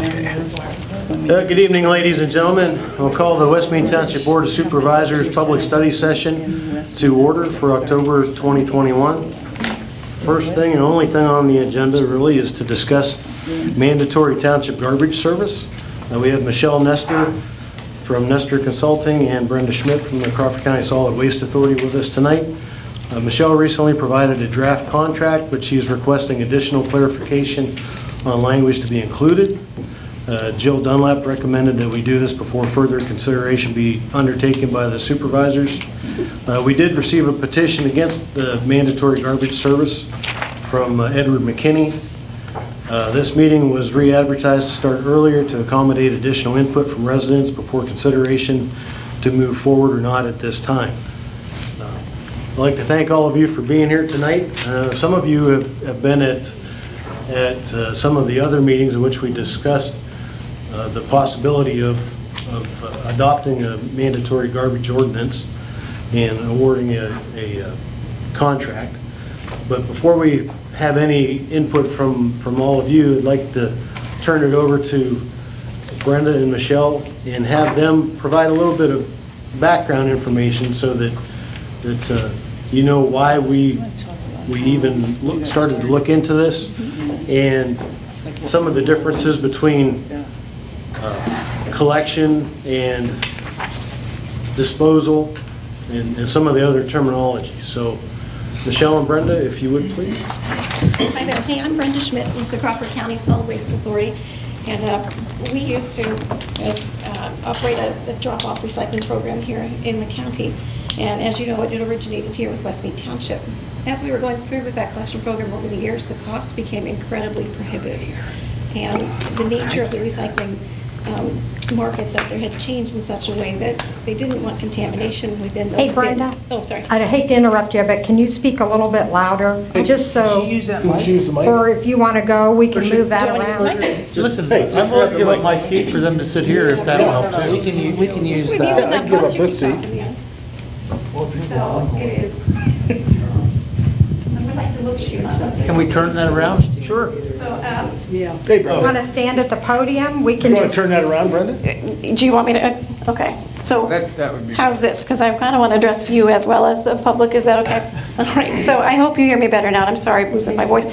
Good evening, ladies and gentlemen. I'll call the West Mead Township Board of Supervisors Public Study Session to order for October 2021. First thing and only thing on the agenda really is to discuss mandatory township garbage service. We have Michelle Nestor from Nestor Consulting and Brenda Schmidt from the Crawford County Solid Waste Authority with us tonight. Michelle recently provided a draft contract, but she is requesting additional clarification on language to be included. Jill Dunlap recommended that we do this before further consideration be undertaken by the supervisors. We did receive a petition against the mandatory garbage service from Edward McKinney. This meeting was re-advertised to start earlier to accommodate additional input from residents before consideration to move forward or not at this time. I'd like to thank all of you for being here tonight. Some of you have been at some of the other meetings in which we discussed the possibility of adopting a mandatory garbage ordinance and awarding a contract. But before we have any input from all of you, I'd like to turn it over to Brenda and Michelle and have them provide a little bit of background information so that you know why we even started to look into this and some of the differences between collection and disposal and some of the other terminology. So Michelle and Brenda, if you would please. Hi there. Hey, I'm Brenda Schmidt with the Crawford County Solid Waste Authority, and we used to operate a drop-off recycling program here in the county. And as you know, it originated here with West Mead Township. As we were going through with that collection program over the years, the costs became incredibly prohibitive. And the nature of the recycling markets out there had changed in such a way that they didn't want contamination within those Hey, Brenda. bins. Oh, sorry. I hate to interrupt you, but can you speak a little bit louder? Just so, or if you want to go, we can move that around. Listen, I'm willing to give up my seat for them to sit here if that'll help too. We can use With you that. and that Give up posture this seat. across in the end. So it is. I would like to look at you. Can we turn that around? Sure. So, Hey, Brenda. Want to stand at the podium? We can You want just. to turn that around, Brenda? do you want me to, okay. So That would be. how's this? Because I kind of want to address you as well as the public. Is that okay? All right. So I hope you hear me better now. I'm sorry, I'm losing my voice.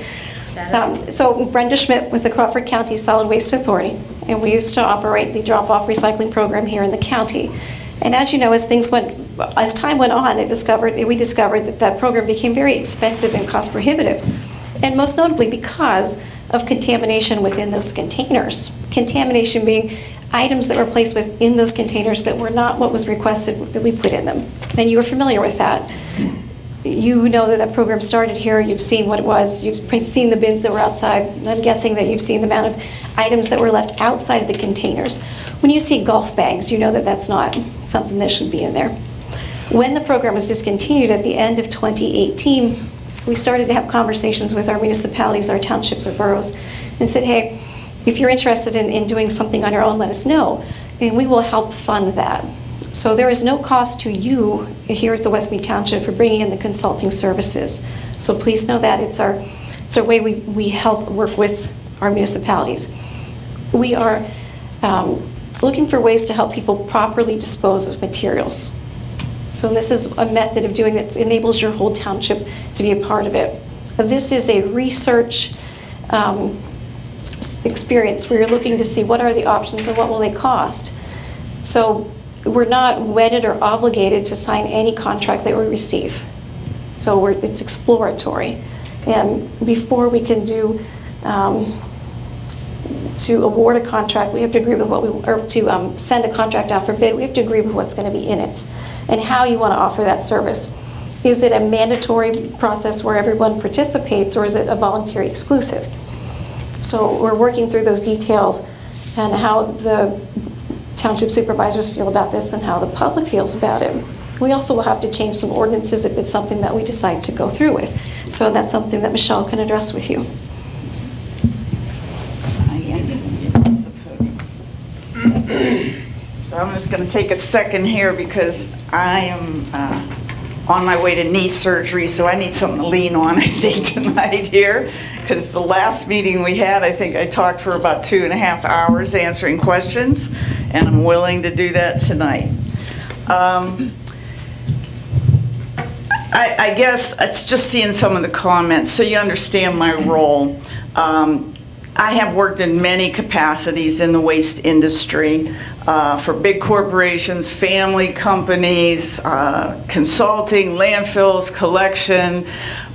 So Brenda Schmidt with the Crawford County Solid Waste Authority, and we used to operate the drop-off recycling program here in the county. And as you know, as time went on, we discovered that program became very expensive and cost prohibitive, and most notably because of contamination within those containers. Contamination being items that were placed within those containers that were not what was requested that we put in them. And you are familiar with that. You know that program started here, you've seen what it was, you've seen the bins that were outside, I'm guessing that you've seen the amount of items that were left outside of the containers. When you see golf bags, you know that that's not something that should be in there. When the program was discontinued at the end of 2018, we started to have conversations with our municipalities, our townships, our boroughs, and said, hey, if you're interested in doing something on your own, let us know, and we will help fund that. So there is no cost to you here at the West Mead Township for bringing in the consulting services. So please know that it's our way we help work with our municipalities. We are looking for ways to help people properly dispose of materials. So this is a method of doing that enables your whole township to be a part of it. This is a research experience where you're looking to see what are the options and what will they cost. So we're not wedded or obligated to sign any contract that we receive. So it's exploratory. And before we can to award a contract, we have to agree with to send a contract out for bid, we have to agree with what's going to be in it and how you want to offer that service. Is it a mandatory process where everyone participates, or is it a voluntary exclusive? So we're working through those details and how the township supervisors feel about this and how the public feels about it. We also will have to change some ordinances if it's something that we decide to go through with. So that's something that Michelle can address with you. So I'm just going to take a second here because I am on my way to knee surgery, so I need something to lean on, I think, tonight here, because the last meeting we had, I think I talked for about 2.5 hours answering questions, and I'm willing to do that tonight. I guess it's just seeing some of the comments, so you understand my role. I have worked in many capacities in the waste industry, for big corporations, family companies, consulting, landfills, collection.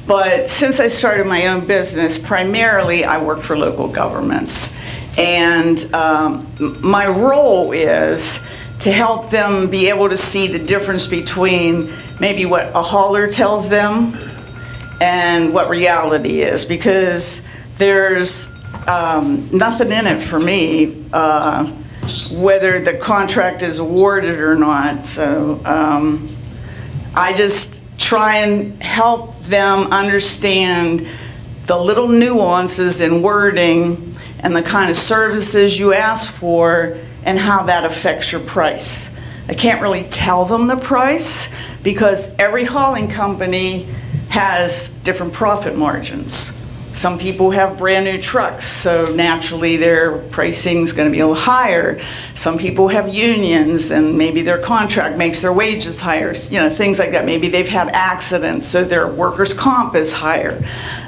But since I started my own business, primarily I work for local governments. And my role is to help them be able to see the difference between maybe what a hauler tells them and what reality is, because there's nothing in it for me, whether the contract is awarded or not. So I just try and help them understand the little nuances in wording and the kind of services you ask for and how that affects your price. I can't really tell them the price because every hauling company has different profit margins. Some people have brand new trucks, so naturally their pricing is going to be a little higher. Some people have unions and maybe their contract makes their wages higher, things like that. Maybe they've had accidents, so their workers' comp is higher.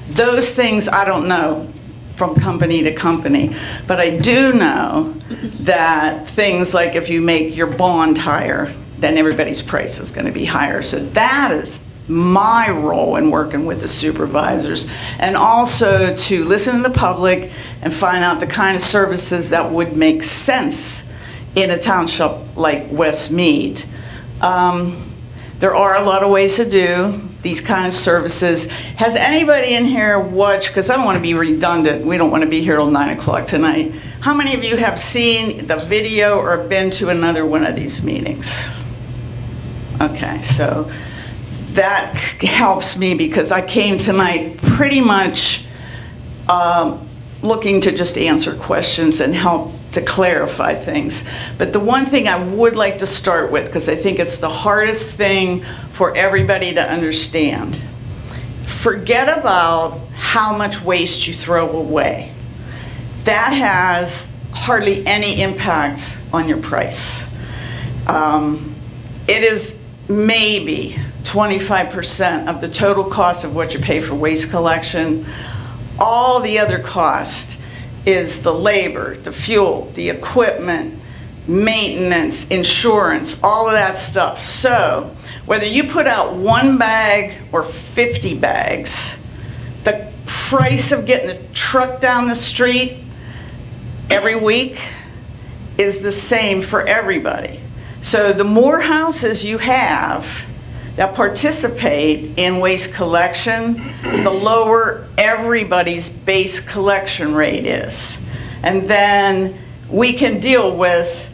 Those things I don't know from company to company, but I do know that things like if you make your bond higher, then everybody's price is going to be higher. So that is my role in working with the supervisors, and also to listen to the public and find out the kind of services that would make sense in a township like West Mead. There are a lot of ways to do these kind of services. Has anybody in here watched, because I don't want to be redundant, we don't want to be here till 9 o'clock tonight. How many of you have seen the video or been to another one of these meetings? Okay, so that helps me because I came tonight pretty much looking to just answer questions and help to clarify things. But the one thing I would like to start with, because I think it's the hardest thing for everybody to understand, forget about how much waste you throw away. That has hardly any impact on your price. It is maybe 25% of the total cost of what you pay for waste collection. All the other cost is the labor, the fuel, the equipment, maintenance, insurance, all of that stuff. So whether you put out 1 bag or 50 bags, the price of getting the truck down the street every week is the same for everybody. So the more houses you have that participate in waste collection, the lower everybody's base collection rate is. And then we can deal with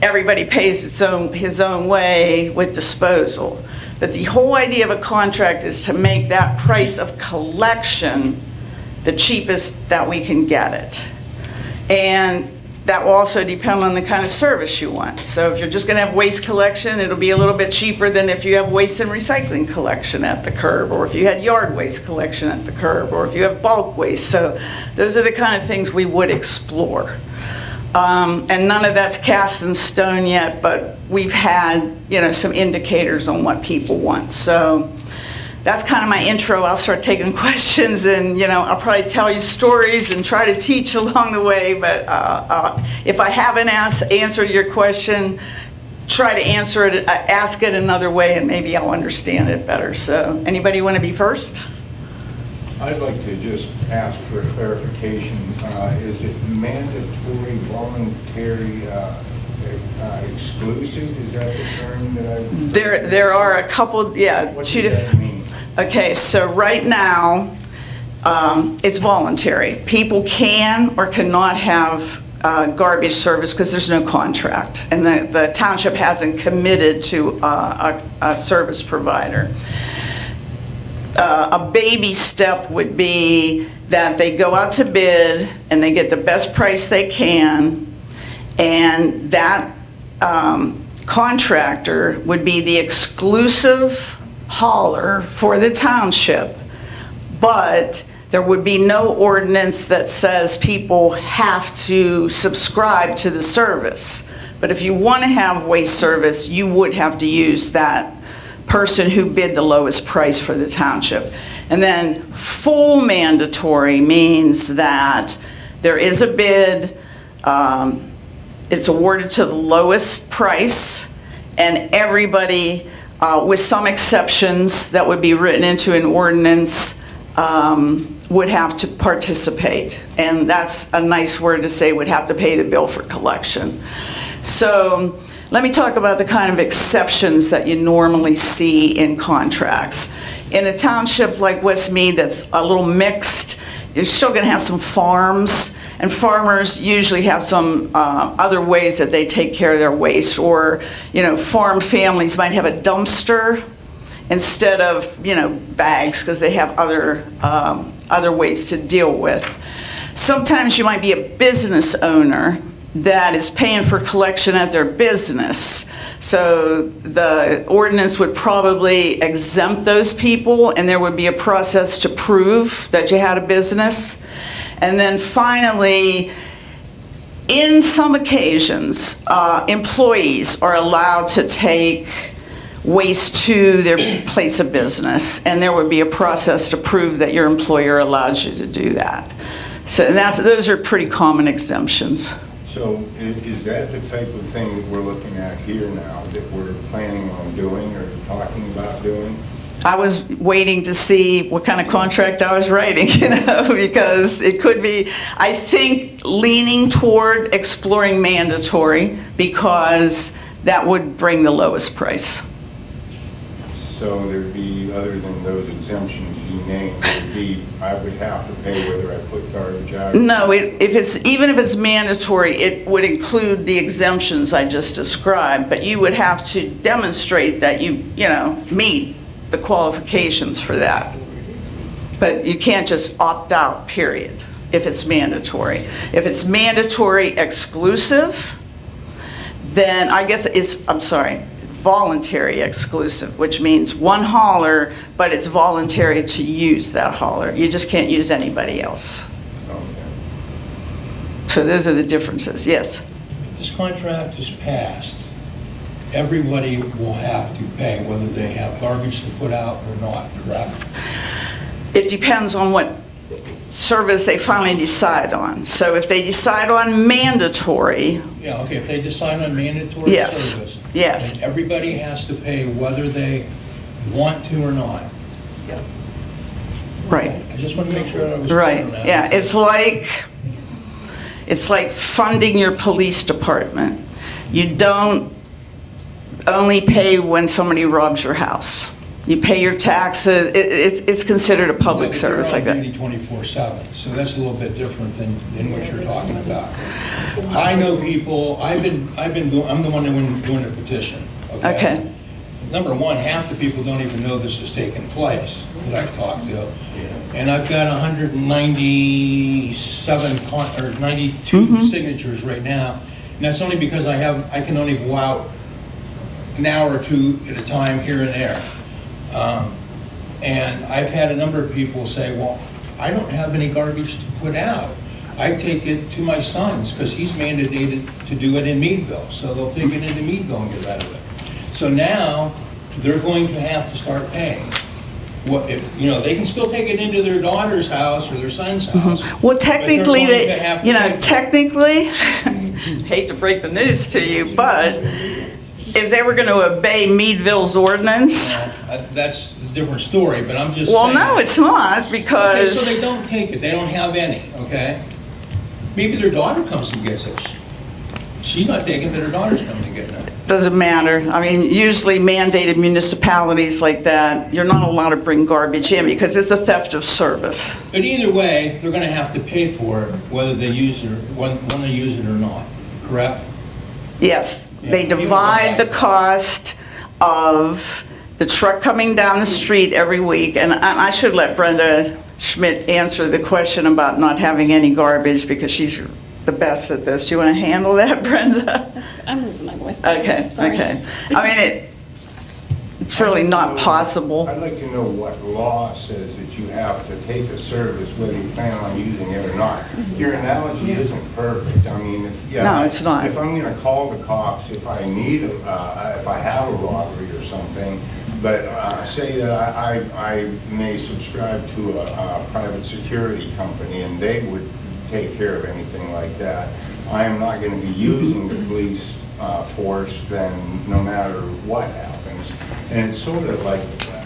everybody pays his own way with disposal. But the whole idea of a contract is to make that price of collection the cheapest that we can get it. And that will also depend on the kind of service you want. So if you're just going to have waste collection, it'll be a little bit cheaper than if you have waste and recycling collection at the curb, or if you had yard waste collection at the curb, or if you have bulk waste. So those are the kind of things we would explore. And none of that's cast in stone yet, but we've had, some indicators on what people want. So that's kind of my intro. I'll start taking questions, and I'll probably tell you stories and try to teach along the way. But if I haven't answered your question, try to answer it, ask it another way, and maybe I'll understand it better. So, anybody want to be first? I'd like to just ask for clarification. Is it mandatory, voluntary, exclusive? Is that the term that I? There are a couple. Yeah. What does that mean? Okay, so right now, it's voluntary. People can or cannot have garbage service because there's no contract, and the township hasn't committed to a service provider. A baby step would be that they go out to bid and they get the best price they can, and that contractor would be the exclusive hauler for the township, but there would be no ordinance that says people have to subscribe to the service. But if you want to have waste service, you would have to use that person who bid the lowest price for the township. And then full mandatory means that there is a bid, it's awarded to the lowest price, and everybody, with some exceptions that would be written into an ordinance, would have to participate. And that's a nice word to say, would have to pay the bill for collection. So let me talk about the kind of exceptions that you normally see in contracts. In a township like West Mead that's a little mixed, you're still going to have some farms, and farmers usually have some other ways that they take care of their waste. Or, farm families might have a dumpster instead of, bags, because they have other ways to deal with. Sometimes you might be a business owner that is paying for collection at their business. So the ordinance would probably exempt those people, and there would be a process to prove that you had a business. And then finally, in some occasions, employees are allowed to take waste to their place of business, and there would be a process to prove that your employer allows you to do that. So those are pretty common exemptions. So is that the type of thing that we're looking at here now, that we're planning on doing or talking about doing? I was waiting to see what kind of contract I was writing, because it could be, I think, leaning toward exploring mandatory, because that would bring the lowest price. So there'd be, other than those exemptions you named, there'd be, I would have to pay whether I put garbage out? No, even if it's mandatory, it would include the exemptions I just described, but you would have to demonstrate that you meet the qualifications for that. But you can't just opt out, period, if it's mandatory. If it's mandatory exclusive, then I guess voluntary exclusive, which means one hauler, but it's voluntary to use that hauler. You just can't use anybody else. Okay. So those are the differences, yes. If this contract is passed, everybody will have to pay whether they have garbage to put out or not, correct? It depends on what service they finally decide on. So if they decide on mandatory, Yeah, okay, if they decide on mandatory Yes, service. yes. then everybody has to pay whether they want to or not. right, I just want to make sure that I was clear right, on that. yeah, it's like funding your police department. You don't only pay when somebody robs your house. You pay your taxes, it's considered a public service like They're that. on duty 24/7, so that's a little bit different than what you're talking about. I know people, I'm the one that went doing the petition, okay? Okay. Number one, half the people don't even know this is taking place that I've talked to. And I've got 197, or 92 signatures right now. And that's only because I can only go out an hour or two at a time here and there. And I've had a number of people say, well, I don't have any garbage to put out. I take it to my son's because he's mandated to do it in Meadville. So they'll take it into Meadville and get rid of it. So now they're going to have to start paying. They can still take it into their daughter's house or their son's house. Well, technically, but they're going to have to pay for it. technically, hate to break the news to you, but if they were going to obey Meadville's ordinance, That's a different story, but I'm just well, saying. no, it's not, Okay, because... so they don't take it, they don't have any, okay? Maybe their daughter comes and gets it. She's not taking it, but her daughter's coming and getting it. Doesn't matter. I mean, usually mandated municipalities like that, you're not allowed to bring garbage in because it's a theft of service. But either way, they're gonna have to pay for it, whether they use it, when they use it or not, correct? Yes, they Yeah, people divide the don't like cost of the truck coming down the street every week, and I should let Brenda Schmidt answer the question about not having any garbage because she's the best at this. Do you want to handle that, Brenda? I'm losing my voice. Okay, Sorry. okay. I mean, it's it's really not possible. I'd like to know what law says that you have to take a service whether you plan on using it or not. Your analogy isn't perfect. I mean, No, it's not. If I'm going to call the cops if I need, if I have a robbery or something, but say that I may subscribe to a private security company and they would take care of anything like that, I am not going to be using the police force then no matter what happens. And it's sort of like,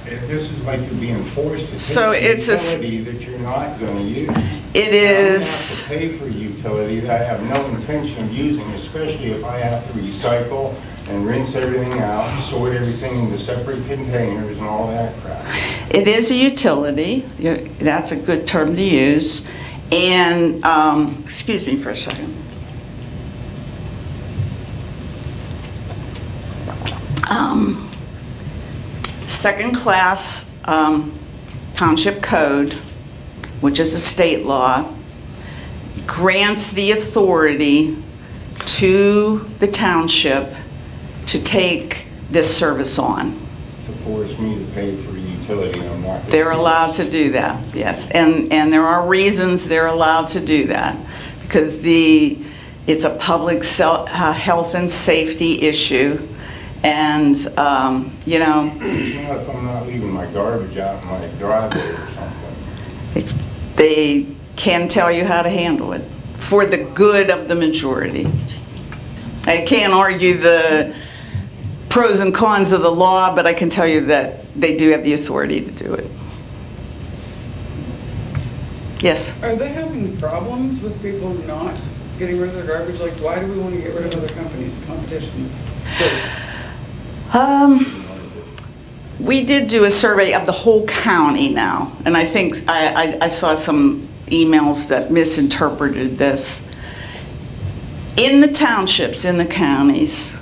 this is like you're being forced to So take it's a a utility that you're not going to use. It I is, don't have to pay for a utility that I have no intention of using, especially if I have to recycle and rinse everything out, and sort everything into separate containers and all that crap. it is a utility. That's a good term to use. And, excuse me for a second. Second class township code, which is a state law, grants the authority to the township to take this service on. To force me to pay for a utility I'm not going to They're allowed to do that, yes. And there are reasons they're allowed to do that. Because it's a public health and safety issue. And, It's not if I'm not leaving my garbage out in my driveway or something. they can tell you how to handle it for the good of the majority. I can't argue the pros and cons of the law, but I can tell you that they do have the authority to do it. Yes? Are they having problems with people not getting rid of their garbage? Like, why do we want to get rid of other companies? Competition. We did do a survey of the whole county now, and I think I saw some emails that misinterpreted this. In the townships, in the counties,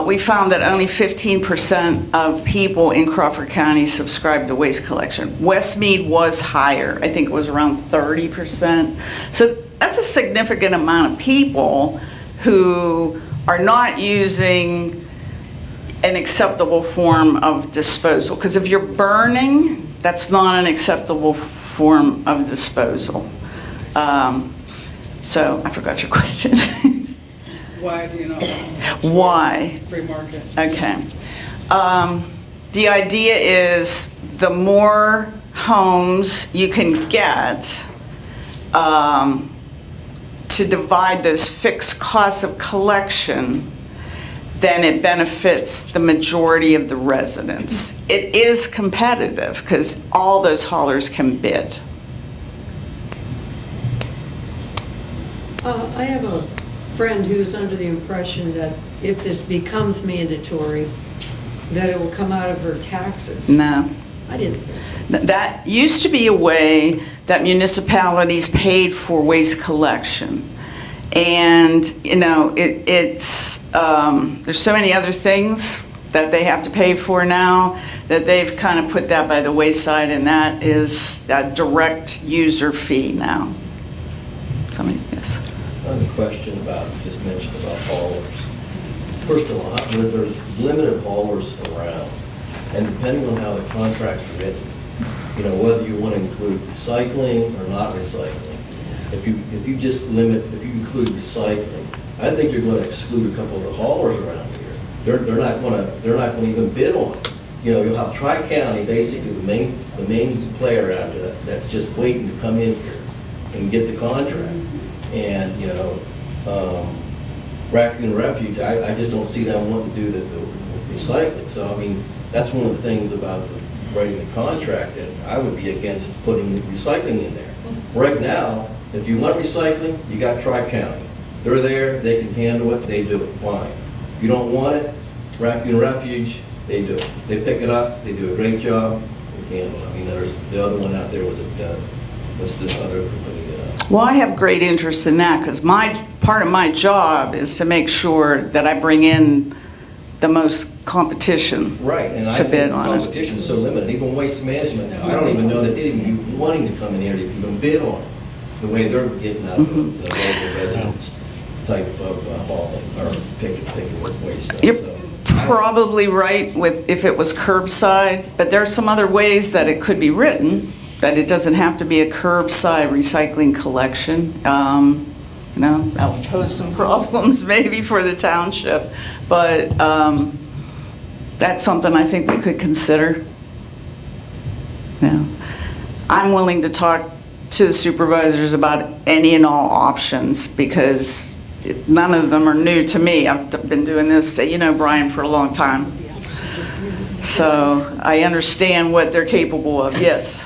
we found that only 15% of people in Crawford County subscribe to waste collection. West Mead was higher. I think it was around 30%. So that's a significant amount of people who are not using an acceptable form of disposal. Because if you're burning, that's not an acceptable form of disposal. So I forgot your question. Why do you not want Why? free market? Okay. The idea is the more homes you can get to divide those fixed costs of collection, then it benefits the majority of the residents. It is competitive because all those haulers can bid. I have a friend who's under the impression that if this becomes mandatory, that it will come out of her taxes. No. I didn't think so. That used to be a way that municipalities paid for waste collection. And, it's, there's so many other things that they have to pay for now that they've kind of put that by the wayside, and that is a direct user fee now. Somebody, yes. I have a question about, you just mentioned about haulers. First of all, there's limited haulers around, and depending on how the contract's written, whether you want to include recycling or not recycling, if you include recycling, I think you're going to exclude a couple of the haulers around here. They're not going to even bid on it. You'll have Tri-County, basically the main player out there that's just waiting to come in here and get the contract. And, Raccoon Refuge, I just don't see them wanting to do the recycling. So, I mean, that's one of the things about writing the contract that I would be against putting the recycling in there. Right now, if you want recycling, you got Tri-County. They're there, they can handle it, they do it, fine. If you don't want it, Raccoon Refuge, they do it. They pick it up, they do a great job, they handle it. I mean, there's the other one out there was what's the other company? Well, I have great interest in that because part of my job is to make sure that I bring in the most competition Right, and I to bid think on it. competition is so limited, even waste management now. I don't even know that they'd even be wanting to come in here to even bid on it, the way they're getting out of the local residents type of hauling or picking waste stuff. You're So, probably right with, if it was curbside, but there are some other ways that it could be written, that it doesn't have to be a curbside recycling collection. You know, that would pose some problems maybe for the township, but that's something I think we could consider. Yeah. I'm willing to talk to the supervisors about any and all options because none of them are new to me. I've been doing this, you know, Brian, for a long time. So I understand what they're capable of, yes.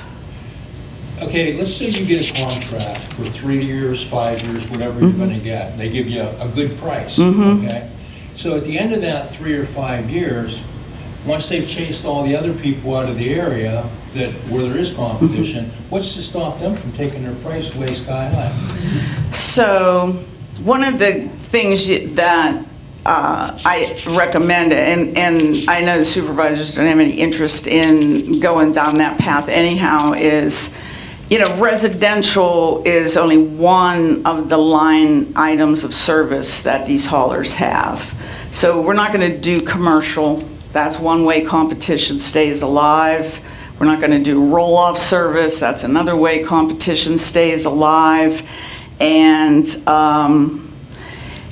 Okay, let's say you get a contract for 3 years, 5 years, whatever you're gonna get. They give you a good price, okay? So at the end of that 3 or 5 years, once they've chased all the other people out of the area where there is competition, what's to stop them from taking their price way sky high? So one of the things that I recommend, and I know the supervisors don't have any interest in going down that path anyhow, is, you know, residential is only one of the line items of service that these haulers have. So we're not going to do commercial. That's one way competition stays alive. We're not going to do roll-off service. That's another way competition stays alive. And,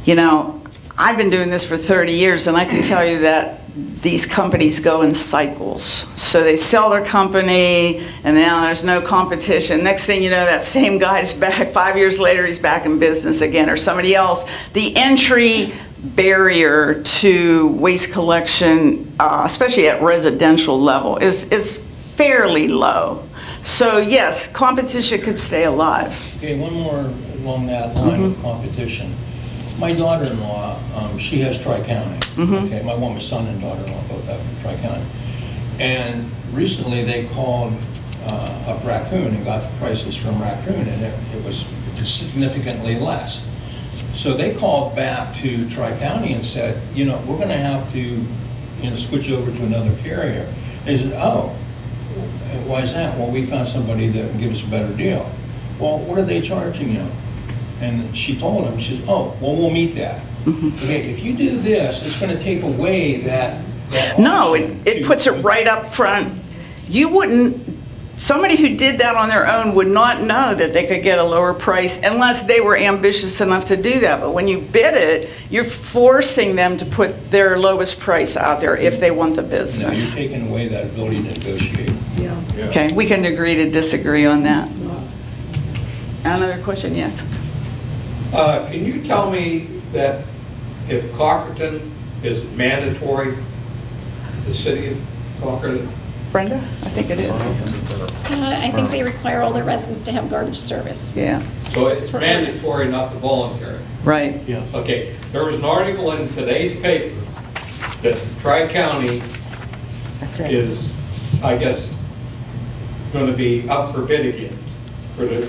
you know, I've been doing this for 30 years, and I can tell you that these companies go in cycles. So they sell their company, and now there's no competition. Next thing you know, that same guy's back. 5 years later, he's back in business again, or somebody else. The entry barrier to waste collection, especially at residential level, is fairly low. So yes, competition could stay alive. Okay, one more along that line of competition. My daughter-in-law, she has Tri-County. Okay, my son and daughter-in-law both have Tri-County. And recently they called up Raccoon and got the prices from Raccoon, and it was significantly less. So they called back to Tri-County and said, you know, we're going to have to, you know, switch over to another carrier. They said, oh, why is that? Well, we found somebody that can give us a better deal. Well, what are they charging you? And she told him, she says, oh, well, we'll meet that. Okay, if you do this, it's going to take away that No, option it puts it right up front. You wouldn't, somebody who did that on their own would not know that they could get a lower price unless they were ambitious enough to do that. But when you bid it, you're forcing them to put their lowest price out there if they want the No, business. you're taking away that ability to negotiate. Yeah. Okay, we can agree to disagree on that. Another question, yes? Can you tell me that if Cockerton is mandatory, the city of Cockerton? Brenda, I think it is. I think they require all their residents to have garbage service. Yeah, So it's mandatory, not the voluntary? right. Okay, there was an article in today's paper that Tri-County is, I guess, going to be up for bid again for the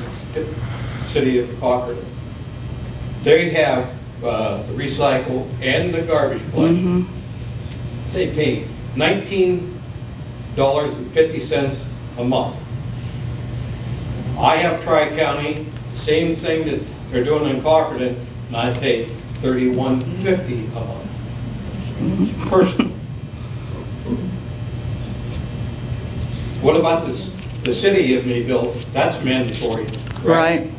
city of Cockerton. They have the recycle and the garbage collection. They pay $19.50 a month. I have Tri-County, same thing that they're doing in Crawford, and I pay $31.50 a month. Personally. What about the city of Mayville? That's mandatory, correct? Right.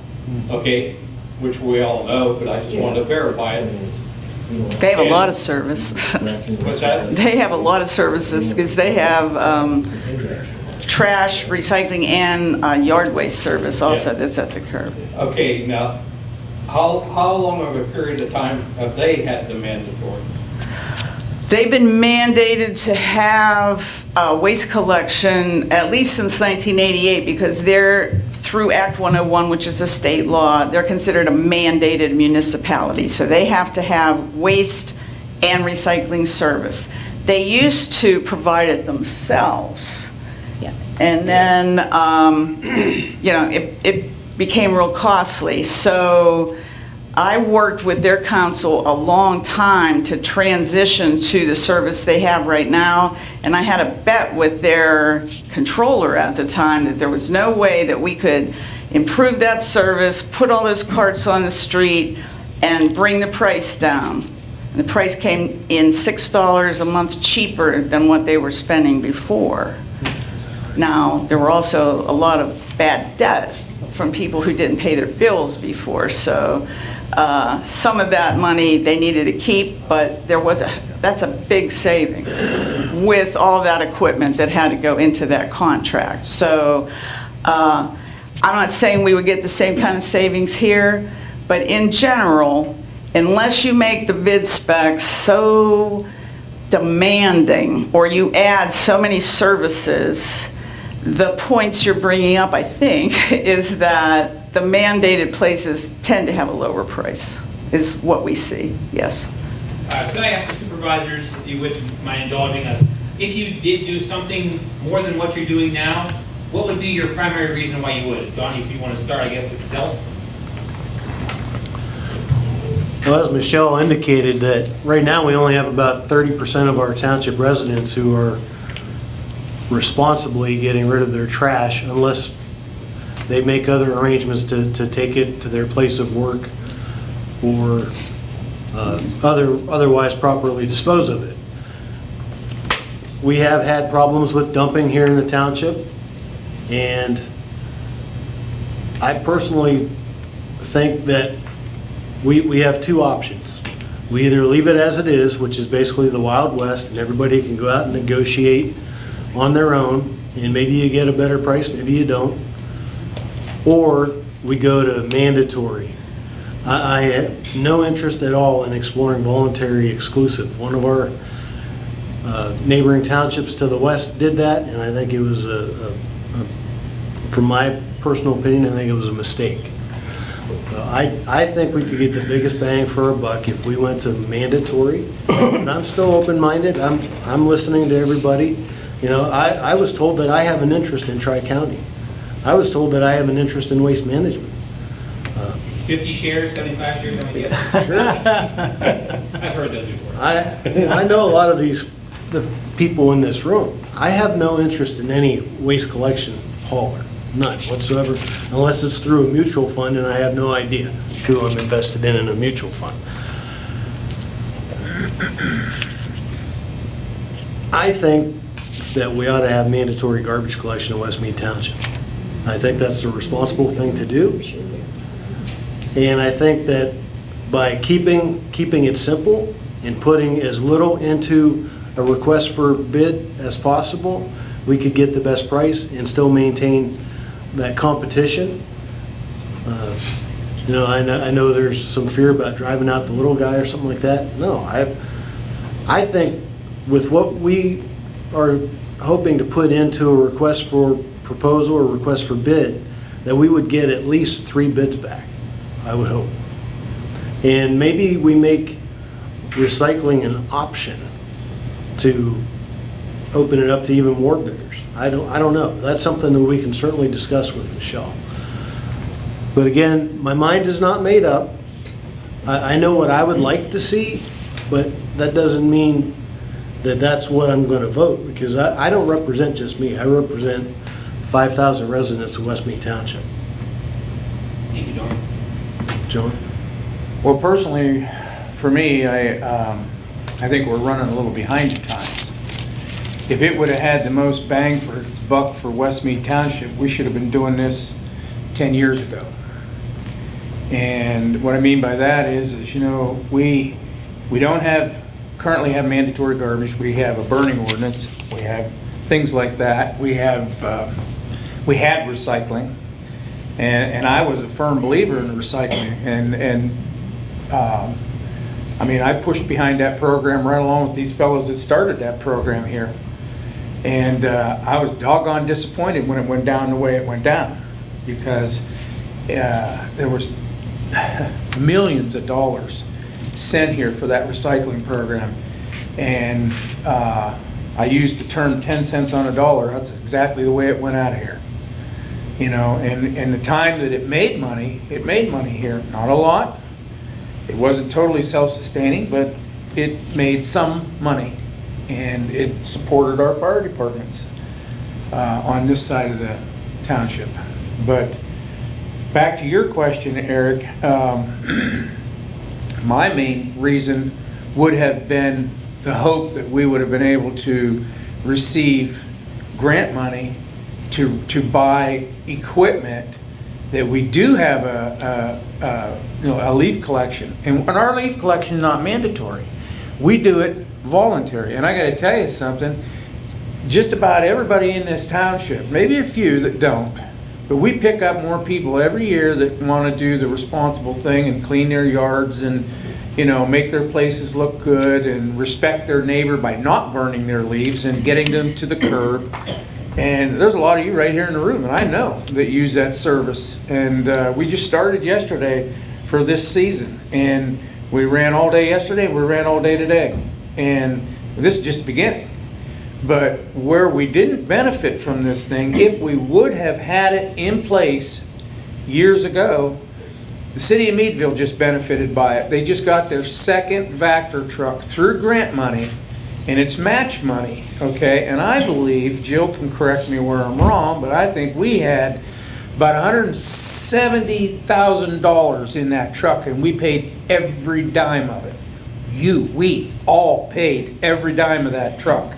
Okay, which we all know, but I just wanted to verify it. They have a lot of service. What's that? They have a lot of services because they have trash, recycling, and yard waste service also that's at the curb. Okay, now, how long of a period of time have they had the mandatory? They've been mandated to have waste collection at least since 1988 because they're, through Act 101, which is a state law, they're considered a mandated municipality. So they have to have waste and recycling service. They used to provide it themselves. Yes. And then, you know, it became real costly. So I worked with their council a long time to transition to the service they have right now, and I had a bet with their controller at the time that there was no way that we could improve that service, put all those carts on the street, and bring the price down. The price came in $6 a month cheaper than what they were spending before. Now, there were also a lot of bad debt from people who didn't pay their bills before, so some of that money they needed to keep, but that's a big savings with all that equipment that had to go into that contract. So I'm not saying we would get the same kind of savings here, but in general, unless you make the bid specs so demanding or you add so many services, the points you're bringing up, I think, is that the mandated places tend to have a lower price, is what we see, yes. Could I ask the supervisors, if you wouldn't mind indulging us, if you did do something more than what you're doing now, what would be your primary reason why you would? Donnie, if you want to start, I guess, with health. Well, as Michelle indicated, that right now we only have about 30% of our township residents who are responsibly getting rid of their trash unless they make other arrangements to take it to their place of work or otherwise properly dispose of it. We have had problems with dumping here in the township, and I personally think that we have two options. We either leave it as it is, which is basically the Wild West, and everybody can go out and negotiate on their own, and maybe you get a better price, maybe you don't. Or we go to mandatory. I have no interest at all in exploring voluntary exclusive. One of our neighboring townships to the west did that, and I think it was, from my personal opinion, I think it was a mistake. I think we could get the biggest bang for our buck if we went to mandatory, and I'm still open-minded. I'm listening to everybody. You know, I was told that I have an interest in Tri-County. I was told that I have an interest in waste management. 50 shares, 75 shares, Sure. I've heard those before. I know a lot of the people in this room. I have no interest in any waste collection hauler, none whatsoever, unless it's through a mutual fund, and I have no idea who I'm invested in a mutual fund. I think that we ought to have mandatory garbage collection in West Mead Township. I think that's the responsible thing to do. And I think that by keeping it simple and putting as little into a request for bid as possible, we could get the best price and still maintain that competition. You know, I know there's some fear about driving out the little guy or something like that. No, I think with what we are hoping to put into a request for proposal or request for bid, that we would get at least 3 bids back, I would hope. And maybe we make recycling an option to open it up to even more bidders. I don't know. That's something that we can certainly discuss with Michelle. But again, my mind is not made up. I know what I would like to see, but that doesn't mean that that's what I'm going to vote, because I don't represent just me. I represent 5,000 residents of West Mead Township. Thank you, John. John? Well, personally, for me, I think we're running a little behind the times. If it would have had the most bang for its buck for West Mead Township, we should have been doing this 10 years ago. And what I mean by that is you know, we don't currently have mandatory garbage. We have a burning ordinance. We have things like that. We had recycling, and I was a firm believer in recycling. And I mean, I pushed behind that program right along with these fellows that started that program here. And I was doggone disappointed when it went down the way it went down, because there was millions of dollars sent here for that recycling program. And I used the term 10 cents on a dollar. That's exactly the way it went out of here. You know, and the time that it made money here. Not a lot. It wasn't totally self-sustaining, but it made some money. And it supported our fire departments on this side of the township. But back to your question, Eric, my main reason would have been the hope that we would have been able to receive grant money to buy equipment, that we do have a leaf collection. And our leaf collection is not mandatory. We do it voluntary. And I got to tell you something, just about everybody in this township, maybe a few that don't, but we pick up more people every year that want to do the responsible thing and clean their yards and, you know, make their places look good and respect their neighbor by not burning their leaves and getting them to the curb. And there's a lot of you right here in the room, and I know, that use that service. And we just started yesterday for this season. And we ran all day yesterday, we ran all day today. And this is just the beginning. But where we didn't benefit from this thing, if we would have had it in place years ago, the city of Meadville just benefited by it. They just got their second Vector truck through grant money, and it's match money, okay? And I believe, Jill can correct me where I'm wrong, but I think we had about $170,000 in that truck, and we paid every dime of it. We all paid every dime of that truck.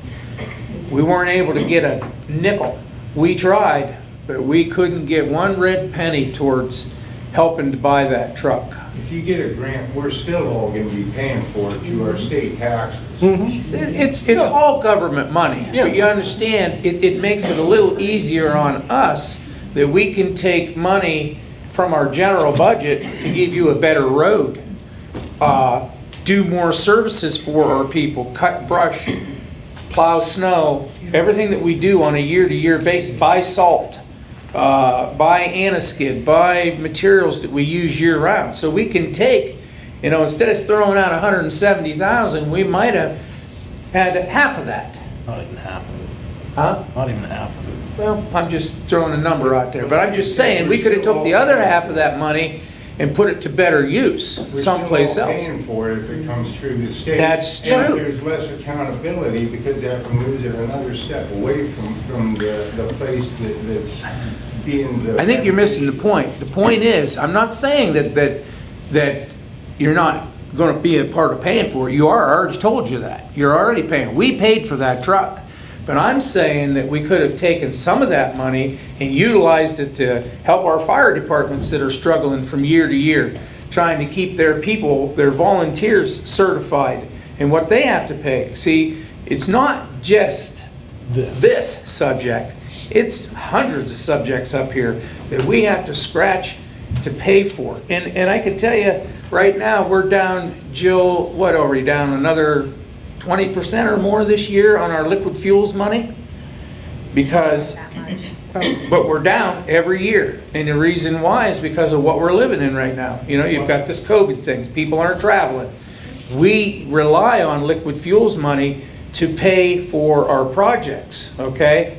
We weren't able to get a nickel. We tried, but we couldn't get one red penny towards helping to buy that truck. If you get a grant, we're still all going to be paying for it through our state taxes. It's all government money, but you understand, it makes it a little easier on us that we can take money from our general budget to give you a better road, do more services for our people, cut brush, plow snow, everything that we do on a year-to-year basis, buy salt, buy anti-skid, buy materials that we use year-round. So we can take, you know, instead of throwing out $170,000, we might have had half of that. Not even half of it. Huh? Not even half of it. Well, I'm just throwing a number out there, but I'm just saying, we could have took the other half of that money and put it to better use someplace We're else. still all paying for it if it comes through the state. That's And true. there's less accountability because they have to move it another step away from the place that's being the... I think you're missing the point. The point is, I'm not saying that you're not going to be a part of paying for it. You are, I already told you that. You're already paying. We paid for that truck. But I'm saying that we could have taken some of that money and utilized it to help our fire departments that are struggling from year to year, trying to keep their people, their volunteers certified and what they have to pay. See, it's not just this subject. It's hundreds of subjects up here that we have to scratch to pay for. And I can tell you right now, we're down, Jill, what are we down, another 20% or more this year on our liquid fuels money? Because, but we're down every year. And the reason why is because of what we're living in right now. You know, you've got this COVID thing, people aren't traveling. We rely on liquid fuels money to pay for our projects, okay?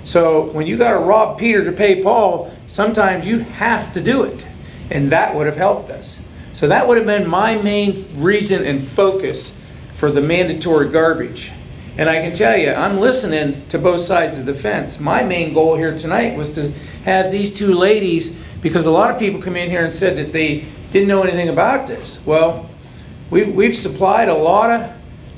So when you got to rob Peter to pay Paul, sometimes you have to do it. And that would have helped us. So that would have been my main reason and focus for the mandatory garbage. And I can tell you, I'm listening to both sides of the fence. My main goal here tonight was to have these two ladies, because a lot of people come in here and said that they didn't know anything about this. Well, we've supplied a lot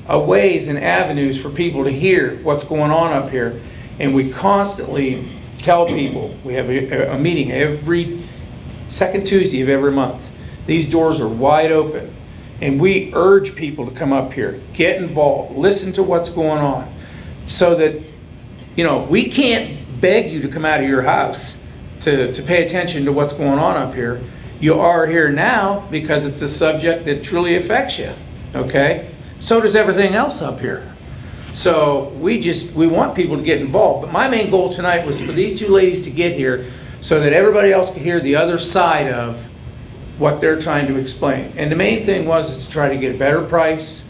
of ways and avenues for people to hear what's going on up here. And we constantly tell people, we have a meeting every second Tuesday of every month. These doors are wide open. And we urge people to come up here, get involved, listen to what's going on. So that, you know, we can't beg you to come out of your house to pay attention to what's going on up here. You are here now because it's a subject that truly affects you, okay? So does everything else up here. So we want people to get involved. But my main goal tonight was for these two ladies to get here so that everybody else could hear the other side of what they're trying to explain. And the main thing was to try to get a better price,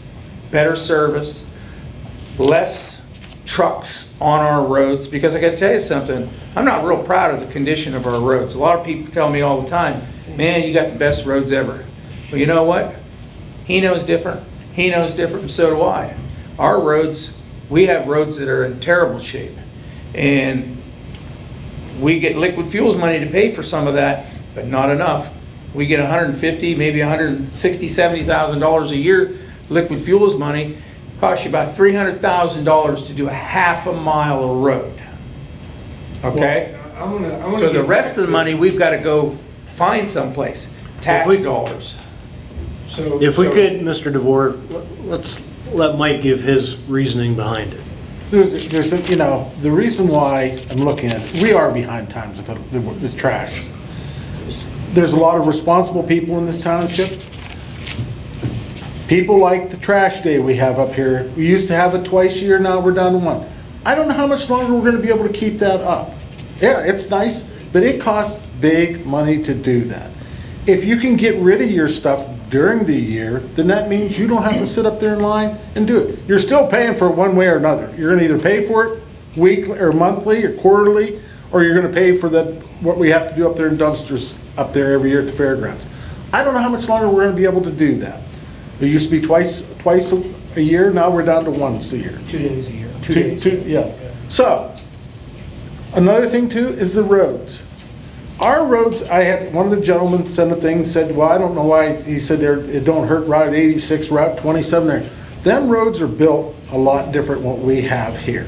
better service, less trucks on our roads. Because I gotta tell you something, I'm not real proud of the condition of our roads. A lot of people tell me all the time, man, you got the best roads ever. Well, you know what? He knows different. He knows different, and so do I. Our roads, we have roads that are in terrible shape. And we get liquid fuels money to pay for some of that, but not enough. We get $150,000, maybe $160,000, $70,000 a year liquid fuels money, costs you about $300,000 to do a half a mile of road. Okay? I'm gonna So the get rest back of the to- money, we've got to go find someplace, tax we- dollars. So- If we so- could, Mr. DeVore, let's let Mike give his reasoning behind it. There's, you know, the reason why I'm looking at it, we are behind times with the trash. There's a lot of responsible people in this township. People like the trash day we have up here. We used to have it twice a year, now we're down to one. I don't know how much longer we're gonna be able to keep that up. Yeah, it's nice, but it costs big money to do that. If you can get rid of your stuff during the year, then that means you don't have to sit up there in line and do it. You're still paying for it one way or another. You're gonna either pay for it weekly or monthly or quarterly, or you're gonna pay for what we have to do up there in dumpsters up there every year at the fairgrounds. I don't know how much longer we're gonna be able to do that. It used to be twice a year, now we're down to once a year. 2 days a year. Yeah. So, another thing too is the roads. Our roads, I had one of the gentlemen send a thing, said, well, I don't know why, he said it don't hurt Route 86, Route 27 there. Them roads are built a lot different than what we have here.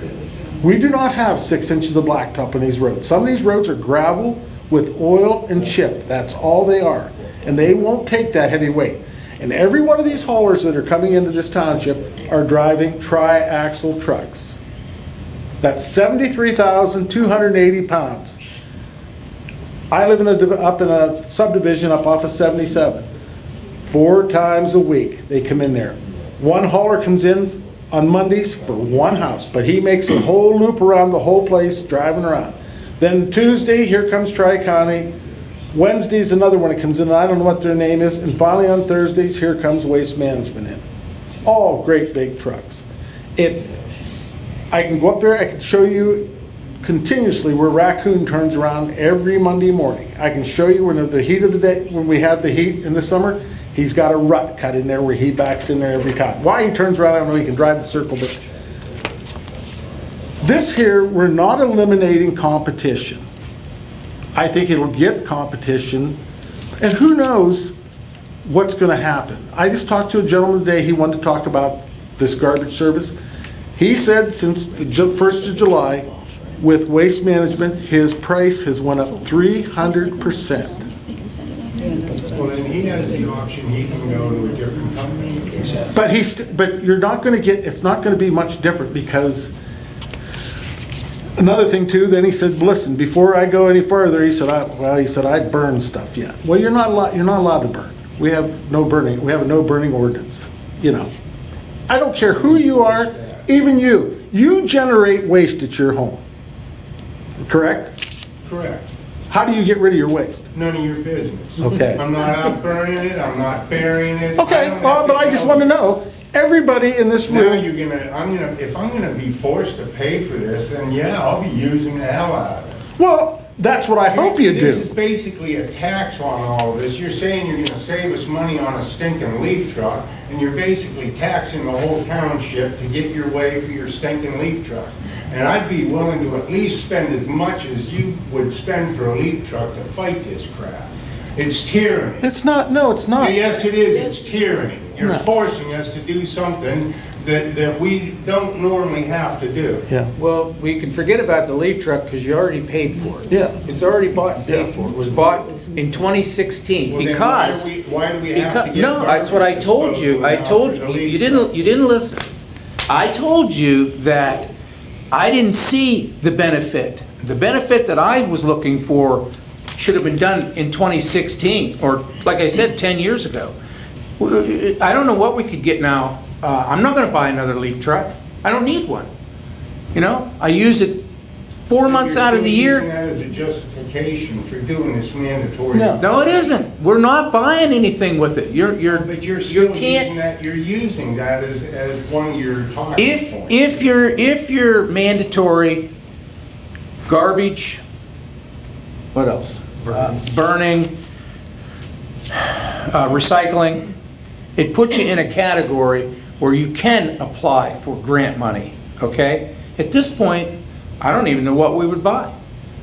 We do not have 6 inches of blacktop on these roads. Some of these roads are gravel with oil and chip, that's all they are. And they won't take that heavy weight. And every one of these haulers that are coming into this township are driving tri-axle trucks. That's 73,280 pounds. I live up in a subdivision up off of 77. 4 times a week they come in there. One hauler comes in on Mondays for one house, but he makes a whole loop around the whole place driving around. Then Tuesday, here comes Tri-County. Wednesday's another one that comes in, I don't know what their name is, and finally on Thursdays, here comes Waste Management in. All great big trucks. I can go up there, I can show you continuously where Raccoon turns around every Monday morning. I can show you when the heat of the day, when we had the heat in the summer, he's got a rut cut in there where he backs in there every time. Why he turns around, I don't know, he can drive the circle, but this here, we're not eliminating competition. I think it'll get competition, and who knows what's gonna happen. I just talked to a gentleman today, he wanted to talk about this garbage service. He said since the 1st of July, with Waste Management, his price has went up 300%. Well, then he has the option, he can go to a different company. But you're not gonna get, it's not gonna be much different, because another thing too, then he said, listen, before I go any further, he said, I burn stuff yet. Well, you're not allowed to burn. We have no burning ordinance, you know. I don't care who you are, even you generate waste at your home, correct? Correct. How do you get rid of your waste? None of your business. Okay. I'm not out burning it, I'm not burying it. Okay, well, but I just want to know, everybody in this Now room, if I'm gonna be forced to pay for this, then yeah, I'll be using the hell out of it. well, that's what I hope you This is do. basically a tax on all of this. You're saying you're gonna save us money on a stinking leaf truck, and you're basically taxing the whole township to get your way for your stinking leaf truck. And I'd be willing to at least spend as much as you would spend for a leaf truck to fight this crap. It's tyranny. It's not, no, it's not. Yes, it is, it's tyranny. You're No. forcing us to do something that we don't normally have to do. Yeah, Well, we can forget about the leaf truck because you already paid for it. yeah. It's already bought and paid for. It was bought in 2016 Well, then because. why do we have to get? No, that's what I told you. I told you, you didn't listen. I told you that I didn't see the benefit. The benefit that I was looking for should have been done in 2016, or like I said, 10 years ago. I don't know what we could get now. I'm not gonna buy another leaf truck. I don't need one. You know, I use it 4 months out of the year. You're still using that as a justification for doing this mandatory. No. No, it isn't. We're not buying anything with it. But you're You still can't. using that, you're using that as one of your talking points. If you're mandatory garbage, what else? Burning, recycling, it puts you in a category where you can apply for grant money, okay? At this point, I don't even know what we would buy,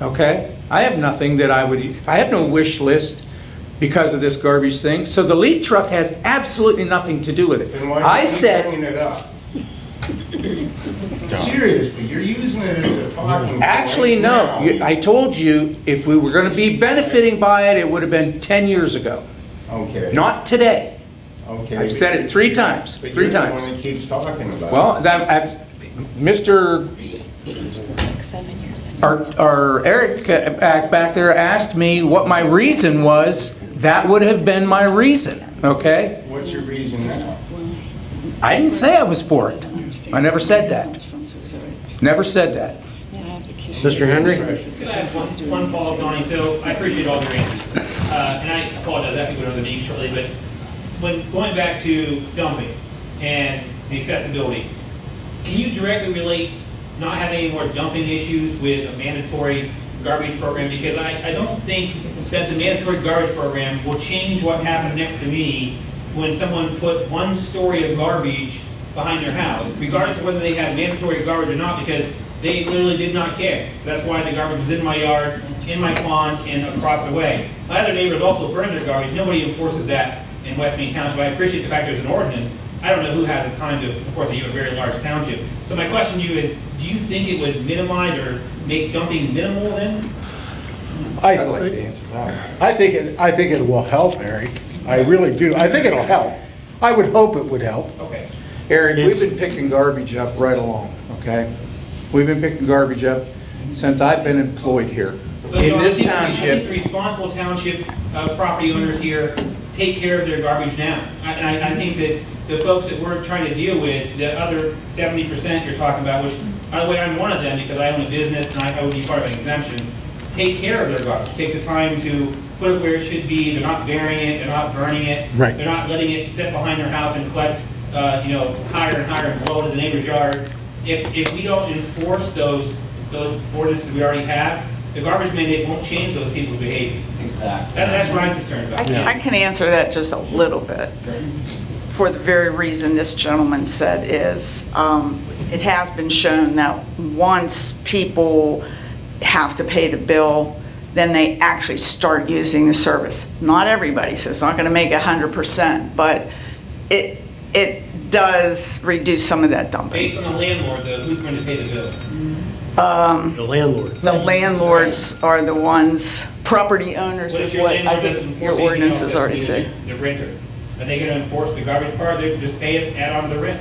okay? I have nothing that I have no wish list because of this garbage thing. So the leaf truck has absolutely nothing to do with it. Then why I do you keep said, bringing it up? Seriously, you're using it as a talking point. actually, no. now. I told you if we were going to be benefiting by it, it would have been 10 years ago. Okay. Not today. Okay. I've said it 3 times. But 3 you're the times. one that keeps talking about it. Well, that's Mr. Or Eric back there asked me what my reason was. That would have been my reason, okay? What's your reason now? I didn't say I was for it. I never said that. Never said that. Mr. Henry? Could I have one follow-up, Donnie? So I appreciate all your answers. And I apologize, I think we'll go to the meeting shortly, but when going back to dumping and the accessibility, can you directly relate not having any more dumping issues with a mandatory garbage program? Because I don't think that the mandatory garbage program will change what happened next to me when someone put 1 story of garbage behind their house, regardless of whether they had mandatory garbage or not, because they literally did not care. That's why the garbage was in my yard, in my pond, and across the way. My other neighbors also burn their garbage. Nobody enforces that in West Mead Township. I appreciate the fact there's an ordinance. I don't know who has the time to enforce it. You have a very large township. So my question to you is, do you think it would minimize or make dumping minimal then? I'd like to answer that. I think it will help, Eric. I really do. I think it'll help. I would hope it would help. Okay. Eric, we've been picking garbage up right along, okay? We've been picking garbage up since I've been employed here. But In this I think township, the responsible township property owners here take care of their garbage now. I think that the folks that we're trying to deal with, the other 70% you're talking about, which, by the way, I'm one of them because I own a business and I would be part of an exemption, take care of their garbage, take the time to put it where it should be. They're not burying it, they're not burning it. Right. They're not letting it sit behind their house and collect, higher and higher and blow into the neighbor's yard. If we don't enforce those ordinances we already have, the garbage mandate won't change those people's behavior. Exactly. That's what I'm concerned about. I can answer that just a little bit. For the very reason this gentleman said is, it has been shown that once people have to pay the bill, then they actually start using the service. Not everybody, so it's not going to make 100%, but it does reduce some of that dumping. Based on the landlord, though, who's going to pay the bill? The landlord. The landlords are the ones, property owners What is if your what I landlord doesn't think enforce your anything ordinances else already that's say. the renter? Are they going to enforce the garbage part? They just pay it, add on to the rent,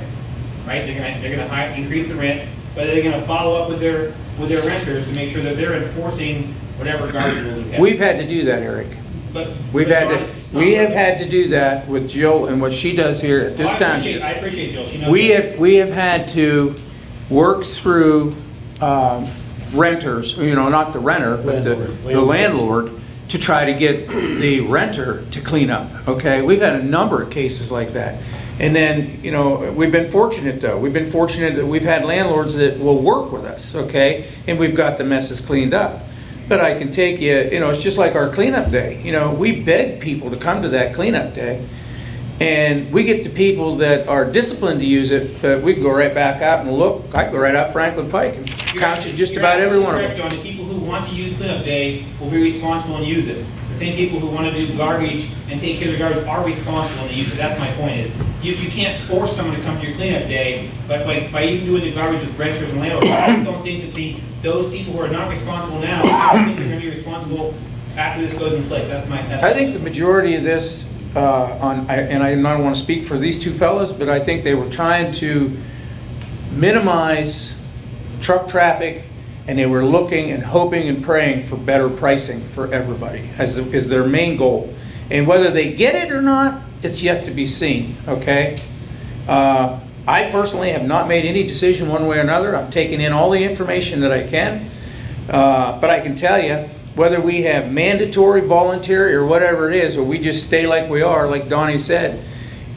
right? They're going to increase the rent, but they're going to follow up with their renters to make sure that they're enforcing whatever garbage rules we have. we've had to do that, Eric. But We have not- had to do that with Jill and what she does here at this I township. appreciate Jill. She knows We that. have had to work through renters, not the renter, but the landlord, to try to get the renter to clean up, okay? We've had a number of cases like that. And then, we've been fortunate though. We've been fortunate that we've had landlords that will work with us, okay? And we've got the messes cleaned up. But I can take you, it's just like our cleanup day. We beg people to come to that cleanup day. And we get the people that are disciplined to use it, but we can go right back out and look. I can go right out Franklin Pike and count you just about every one of them. You're correct, John. The people who want to use cleanup day will be responsible and use it. The same people who want to do garbage and take care of the garbage are responsible and use it. That's my point is, you can't force someone to come to your cleanup day, but by you doing the garbage with renters and landlords, I don't think that those people who are not responsible now, I don't think they're going to be responsible after this goes in place. I think the majority of this, and I don't want to speak for these two fellows, but I think they were trying to minimize truck traffic, and they were looking and hoping and praying for better pricing for everybody, is their main goal. And whether they get it or not, it's yet to be seen, okay? I personally have not made any decision one way or another. I'm taking in all the information that I can. But I can tell you, whether we have mandatory, voluntary, or whatever it is, or we just stay like we are, like Donnie said,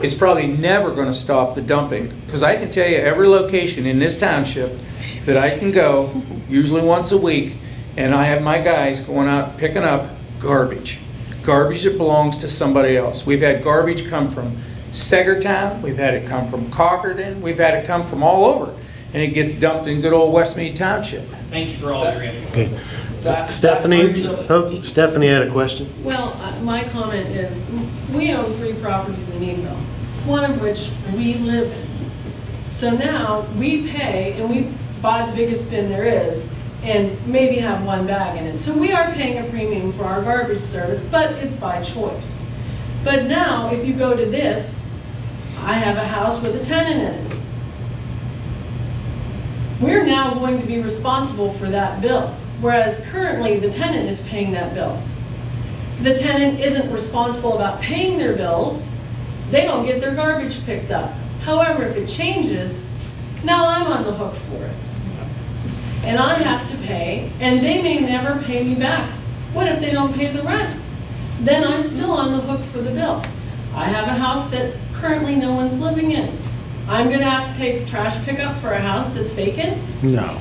it's probably never going to stop the dumping. Because I can tell you every location in this township that I can go, usually once a week, and I have my guys going out picking up garbage. Garbage that belongs to somebody else. We've had garbage come from Segertown, we've had it come from Cockerton, we've had it come from all over, and it gets dumped in good old West Mead Township. Thank you for all your input. Okay. Stephanie, Stephanie had a question. Well, my comment is, we own 3 properties in Meadville, one of which we live in. So now we pay and we buy the biggest bin there is and maybe have 1 bag in it. So we are paying a premium for our garbage service, but it's by choice. But now, if you go to this, I have a house with a tenant in it. We're now going to be responsible for that bill, whereas currently the tenant is paying that bill. The tenant isn't responsible about paying their bills. They don't get their garbage picked up. However, if it changes, now I'm on the hook for it. And I have to pay, and they may never pay me back. What if they don't pay the rent? Then I'm still on the hook for the bill. I have a house that currently no one's living in. I'm gonna have to pay trash pickup for a house that's vacant? No.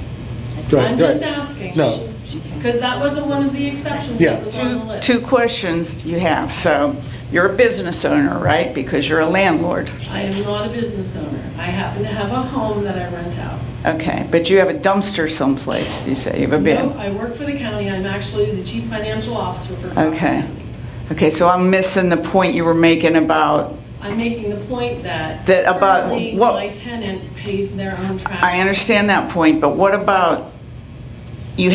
I'm just asking. No. Because that wasn't one of the exceptions Yeah. that was on the list. Two questions you have. So you're a business owner, right? Because you're a landlord. I am not a business owner. I happen to have a home that I rent out. Okay, but you have a dumpster someplace, you say, you have a bin. No, I work for the county. I'm actually the chief financial officer for Crawford Okay. County. Okay, so I'm missing the point you were making about, I'm making the point that about currently what? my tenant pays their own trash. I understand that point, but what about, you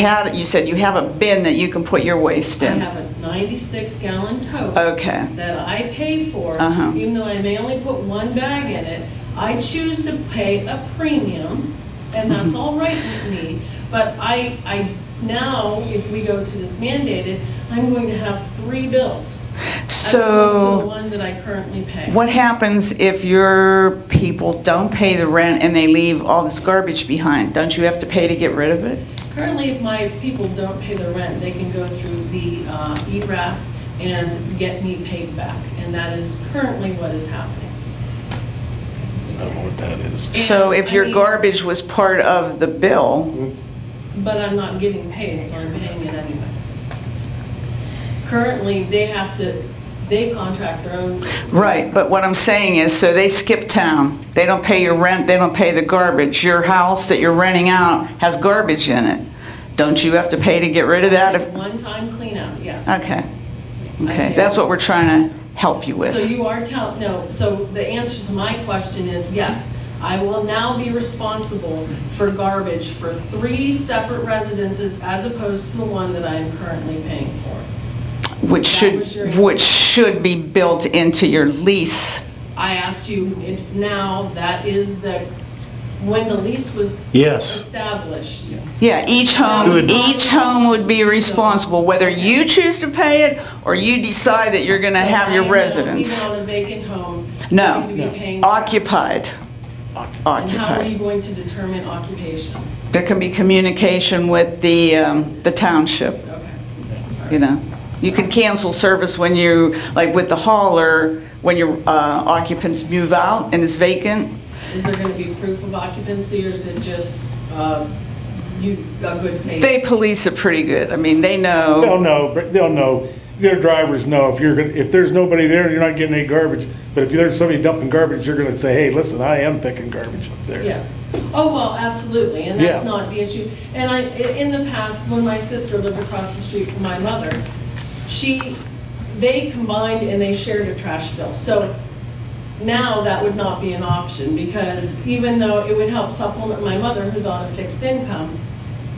said you have a bin that you can put your waste I in? have a 96-gallon tote. Okay. That I pay for, Uh-huh. even though I may only put 1 bag in it. I choose to pay a premium, and Mm-hmm. that's all right with me. But I now, if we go to this mandated, I'm going to have 3 bills. As opposed to the So one that I currently pay. what happens if your people don't pay the rent and they leave all this garbage behind? Don't you have to pay to get rid of it? Currently, if my people don't pay the rent, they can go through the ERAP and get me paid back. And that is currently what is happening. I don't know what that is. So if I your mean- garbage was part of the bill, But I'm not getting paid, so I'm paying it anyway. Currently, they contract their own. right, but what I'm saying is, so they skip town. They don't pay your rent, they don't pay the garbage. Your house that you're renting out has garbage in it. Don't you have to pay to get rid of that? One-time clean out, yes. Okay. Okay, that's what we're trying to help you So with. you are so the answer to my question is yes. I will now be responsible for garbage for 3 separate residences as opposed to the one that I am currently paying for. Which should be built into your lease. I asked you if now that is when the lease was Yes. established. Yeah, each home would be responsible, whether you choose to pay it or you decide that you're gonna have your residence. Even on a vacant home. No, you're going to be paying occupied. And how are you Occupied. going to determine occupation? There can be communication with the township, you know. You can cancel service when you, like with the hauler, when your occupants move out and it's vacant. Is there going to be proof of occupancy, or is it just you got good faith? They police it pretty good. I mean, they know. They'll know. Their drivers know if there's nobody there and you're not getting any garbage, but if there's somebody dumping garbage, you're gonna say, hey, listen, I am picking garbage up there. Yeah. Oh, well, absolutely, and that's Yeah. not the issue. And in the past, when my sister lived across the street from my mother, they combined and they shared a trash bill. So now that would not be an option, because even though it would help supplement my mother, who's on a fixed income,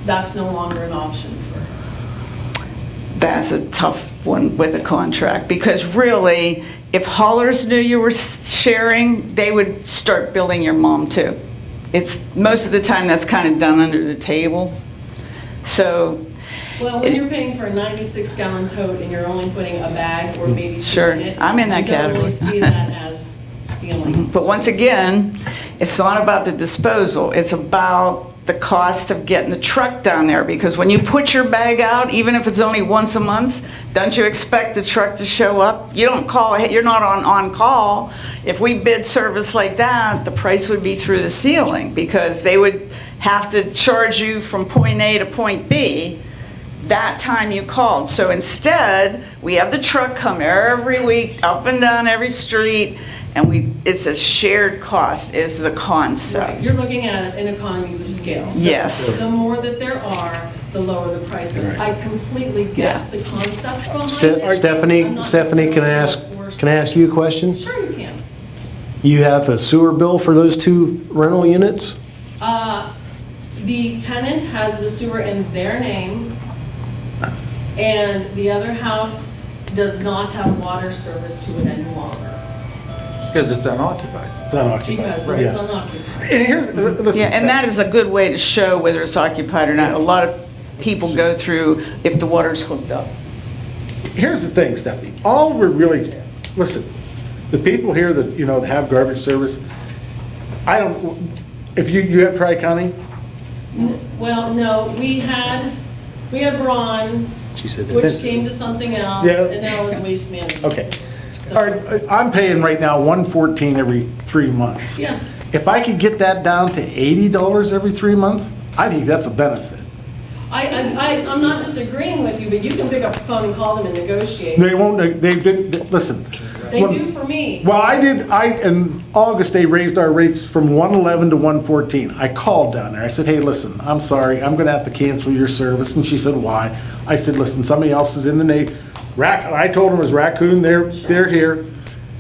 that's no longer an option for her. That's a tough one with a contract, because really, if haulers knew you were sharing, they would start billing your mom too. It's, most of the time, that's kind of done under the table. So. Well, when you're paying for a 96-gallon tote and you're only putting a bag or maybe 2 Sure, in it, I'm in that you don't category. really see that as stealing. But once again, it's not about the disposal, it's about the cost of getting the truck down there, because when you put your bag out, even if it's only once a month, don't you expect the truck to show up? You don't call, you're not on call. If we bid service like that, the price would be through the ceiling, because they would have to charge you from point A to point B that time you called. So instead, we have the truck come every week, up and down every street, and it's a shared cost is the concept. Right. You're looking at it in economies of scale. So Yes. the more that there are, the lower the price was. I completely get the concept behind it. I'm Stephanie, not can I ask you a question? Sure you can. You have a sewer bill for those 2 rental units? The tenant has the sewer in their name, and the other house does not have water service to it any longer. Because it's unoccupied. It's unoccupied. Because Right. it's unoccupied. And here's, listen, Yeah, and that is a good way to show whether it's occupied or not. A lot of people go through if the water's hooked up. here's the thing, Stephanie, all we're really, listen, the people here that, that have garbage service, I don't, if you have Tri-County? Well, no, we had Ron, She said that. which came to something else, Yeah. and now it's Waste Management. Okay. So- All right, I'm paying right now $114 every 3 months. Yeah. If I could get that down to $80 every 3 months, I think that's a benefit. I'm not disagreeing with you, but you can pick up the phone and call them and negotiate. They won't, they did, listen. They when- do for me. Well, in August, they raised our rates from 111 to 114. I called down there. I said, hey, listen, I'm sorry, I'm gonna have to cancel your service. And she said, why? I said, listen, somebody else is in the I told them it was Raccoon, they're here.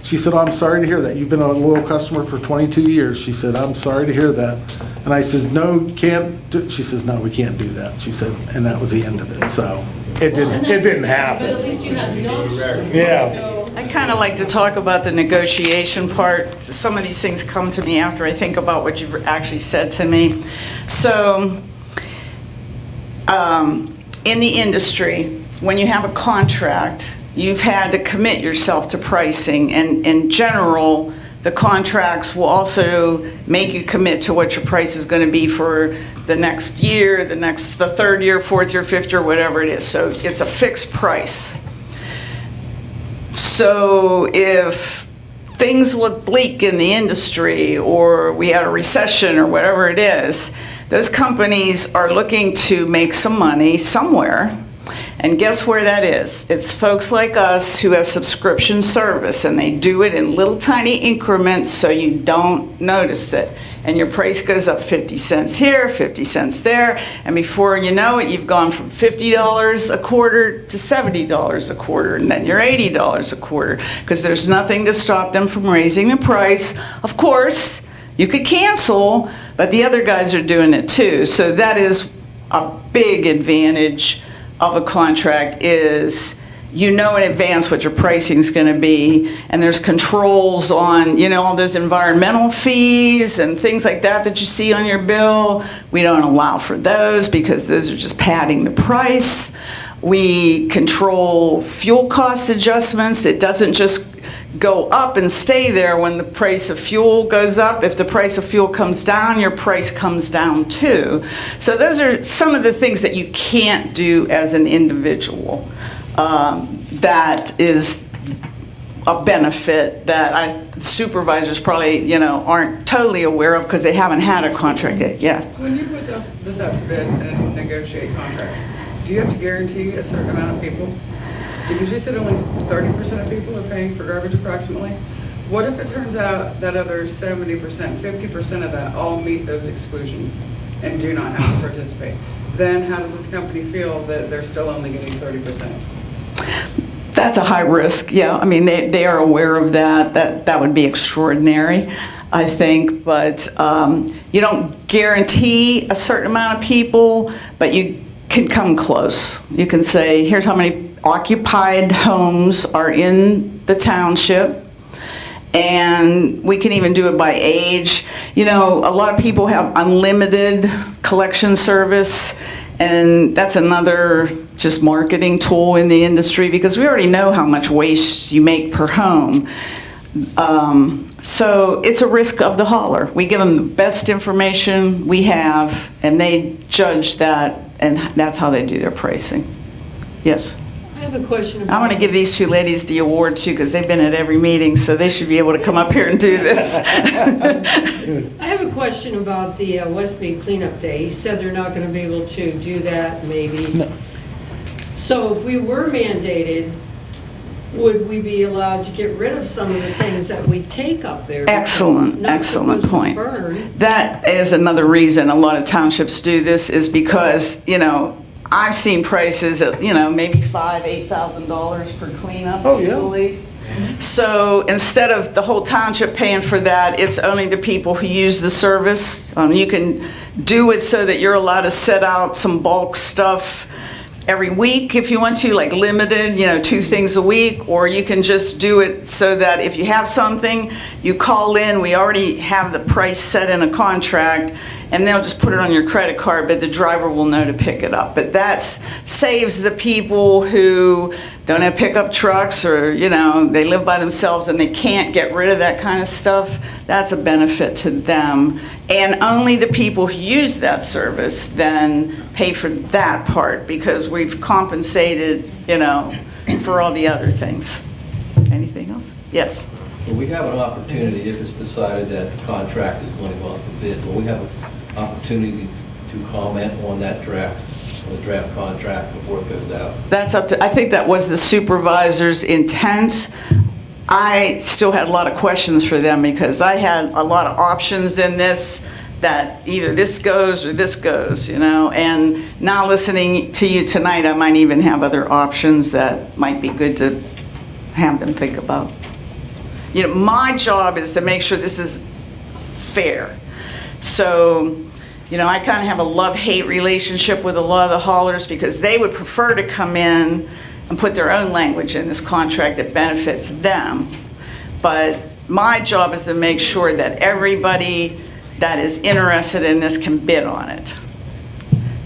She said, oh, I'm sorry to hear that. You've been a loyal customer for 22 years. She said, I'm sorry to hear that. And I said, no, you can't. She says, no, we can't do that. She said, and that was the end of it. So it didn't But happen. at least you had the option. Yeah. I kind of like to talk about the negotiation part. Some of these things come to me after I think about what you've actually said to me. So, in the industry, when you have a contract, you've had to commit yourself to pricing, and in general, the contracts will also make you commit to what your price is going to be for the next year, the third year, fourth year, fifth year, whatever it is. So it's a fixed price. So if things look bleak in the industry, or we had a recession or whatever it is, those companies are looking to make some money somewhere. And guess where that is? It's folks like us who have subscription service, and they do it in little tiny increments so you don't notice it. And your price goes up 50 cents here, 50 cents there, and before you know it, you've gone from $50 a quarter to $70 a quarter, and then you're $80 a quarter, because there's nothing to stop them from raising the price. Of course, you could cancel, but the other guys are doing it too. So that is a big advantage of a contract, is you know in advance what your pricing is going to be, and there's controls on, all those environmental fees and things like that you see on your bill. We don't allow for those because those are just padding the price. We control fuel cost adjustments. It doesn't just go up and stay there when the price of fuel goes up. If the price of fuel comes down, your price comes down too. So those are some of the things that you can't do as an individual. That is a benefit that supervisors probably, aren't totally aware of because they haven't had a contract yet. Yeah. When you put this out to bid and negotiate contracts, do you have to guarantee a certain amount of people? Because you said only 30% of people are paying for garbage approximately. What if it turns out that other 70%, 50% of that all meet those exclusions and do not have to participate? Then how does this company feel that they're still only getting 30%? That's a high risk, yeah. I mean, they are aware of that. That would be extraordinary, I think. But you don't guarantee a certain amount of people, but you can come close. You can say, here's how many occupied homes are in the township, and we can even do it by age. A lot of people have unlimited collection service, and that's another just marketing tool in the industry because we already know how much waste you make per home. So it's a risk of the hauler. We give them the best information we have, and they judge that, and that's how they do their pricing. Yes? I have a question I'm about... going to give these two ladies the award too because they've been at every meeting, so they should be able to come up here and do this. I have a question about the West Mead Cleanup Day. He said they're not going to be able to do that, maybe. No. So if we were mandated, would we be allowed to get rid of some of the things that we take up there? Excellent, Not excellent supposed to point. burn. That is another reason a lot of townships do this is because, I've seen prices at, maybe $5,000, $8,000 for cleanup Oh, yeah. easily. So instead of the whole township paying for that, it's only the people who use the service. You can do it so that you're allowed to set out some bulk stuff every week if you want to, like limited, 2 things a week, or you can just do it so that if you have something, you call in, we already have the price set in a contract, and they'll just put it on your credit card, but the driver will know to pick it up. But that saves the people who don't have pickup trucks, or, they live by themselves and they can't get rid of that kind of stuff. That's a benefit to them. And only the people who use that service then pay for that part, because we've compensated, for all the other things. Anything else? Yes. Well, we have an opportunity, if it's decided that the contract is going to go out for bid, but we have an opportunity to comment on that draft contract before it goes out. That's up to, I think that was the supervisor's intent. I still had a lot of questions for them because I had a lot of options in this, that either this goes or this goes, and now listening to you tonight, I might even have other options that might be good to have them think about. My job is to make sure this is fair. So, I kind of have a love-hate relationship with a lot of the haulers because they would prefer to come in and put their own language in this contract that benefits them. But my job is to make sure that everybody that is interested in this can bid on it.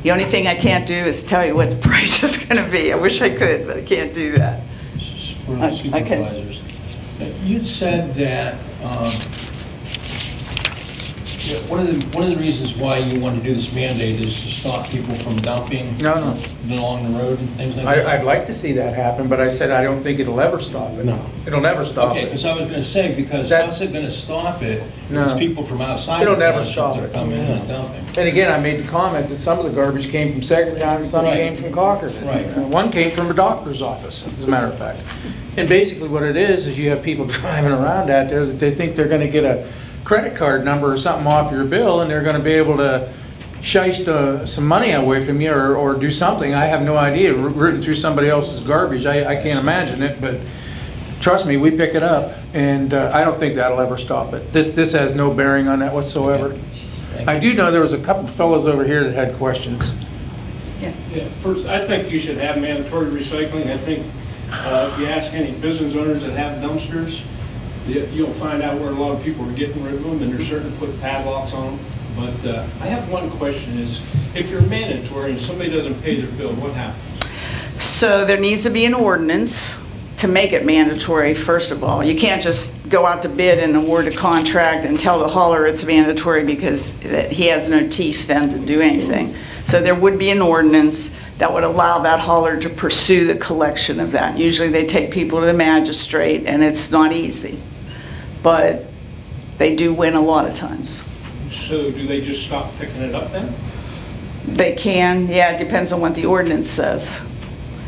The only thing I can't do is tell you what the price is going to be. I wish I could, but I can't do that. For the supervisors. You'd said that one of the reasons why you want to do this mandate is to stop people from dumping No. along the road and things like that? I'd like to see that happen, but I said I don't think it'll ever stop it. No. It'll never stop Okay, it. because I was going to say, because how's it going to stop it if No. it's people from outside It'll the never township stop that are it. coming in and dumping? And again, I made the comment that some of the garbage came from Secretary, some Right. came from Concord. Right. One came from a doctor's office, as a matter of fact. And basically what it is you have people driving around out there that they think they're gonna get a credit card number or something off your bill, and they're gonna be able to shiest some money away from you or do something. I have no idea, rooting through somebody else's garbage. I can't imagine it, but trust me, we pick it up, and I don't think that'll ever stop it. This has no bearing on that whatsoever. I do know there was a couple fellows over here that had questions. Yeah. Yeah, first, I think you should have mandatory recycling. I think if you ask any business owners that have dumpsters, you'll find out where a lot of people are getting rid of them, and they're certain to put padlocks on them. But I have one question is, if you're mandatory and somebody doesn't pay their bill, what happens? So there needs to be an ordinance to make it mandatory, first of all. You can't just go out to bid and award a contract and tell the hauler it's mandatory because he has no teeth then to do anything. So there would be an ordinance that would allow that hauler to pursue the collection of that. Usually they take people to the magistrate, and it's not easy. But they do win a lot of times. So do they just stop picking it up then? They can, yeah, it depends on what the ordinance says.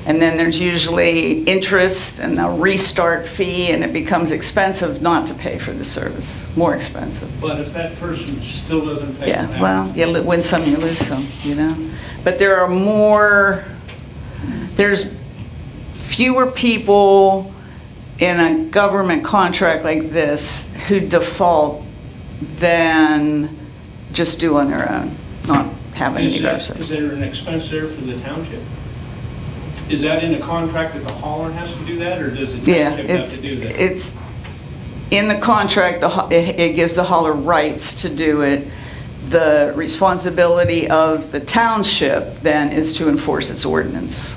And then there's usually interest and a restart fee, and it becomes expensive not to pay for the service, more expensive. But if that person still doesn't pay? Yeah, well, you win some, you lose some, But there are more, there's fewer people in a government contract like this who default than just do on their own, not having any Is there an expense there for the township? Is that in the contract that the hauler has to do that, or does the township have to do that? It's in the contract, it gives the hauler rights to do it. The responsibility of the township then is to enforce its ordinance.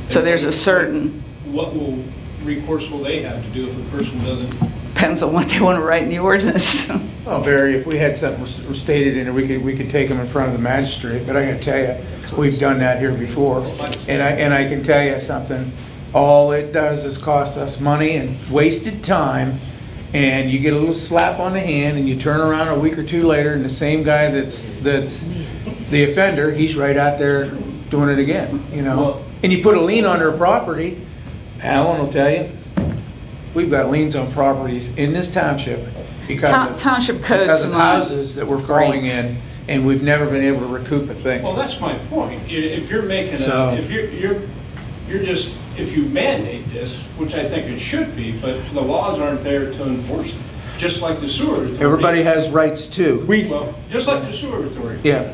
So there's a certain... What recourse will they have to do if the person doesn't? Depends on what they want to write in the ordinance. Well, Barry, if we had something stated in it, we could take them in front of the magistrate, but I gotta tell you, we've done that here before. And I can tell you something, all it does is cost us money and wasted time, and you get a little slap on the hand, and you turn around a week or two later, and the same guy that's the offender, he's right out there doing it again, And you put a lien on their property, Alan will tell you, we've got liens on properties in this township because Township codes of houses that were falling in and we've never been able to recoup a thing. Well, that's my point. If you're making So- if you're just, if you mandate this, which I think it should be, but the laws aren't there to enforce it, just like the sewer authority. Everybody has rights too. Well, just like the sewer authority. Yeah.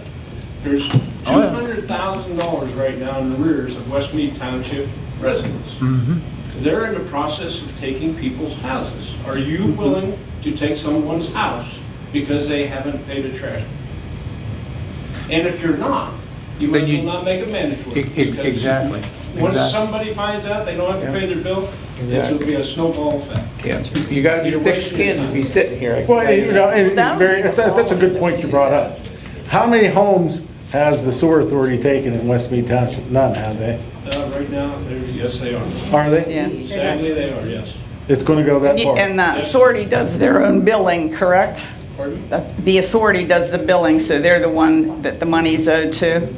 There's $200,000 right now in arrears of West Mead Township residents. Mm-hmm. They're in the process of taking people's houses. Are you willing to take someone's house because they haven't paid a trash bill? And if you're not, you might as well not make it mandatory. because Exactly. Once Exactly. somebody finds out they don't have to pay their bill, Exactly. it'll be a snowball effect. Yeah, you gotta be You're thick-skinned to be sitting here. I can Well, tell you you know, that. and Barry, that's a good point you brought up. How many homes has the sewer authority taken in West Mead Township? None, have they? Right now, yes, they are. Are they? Yeah. Sadly, they are, yes. It's gonna go that far. And the authority does their own billing, correct? Pardon? The authority does the billing, so they're the one that the money's owed to?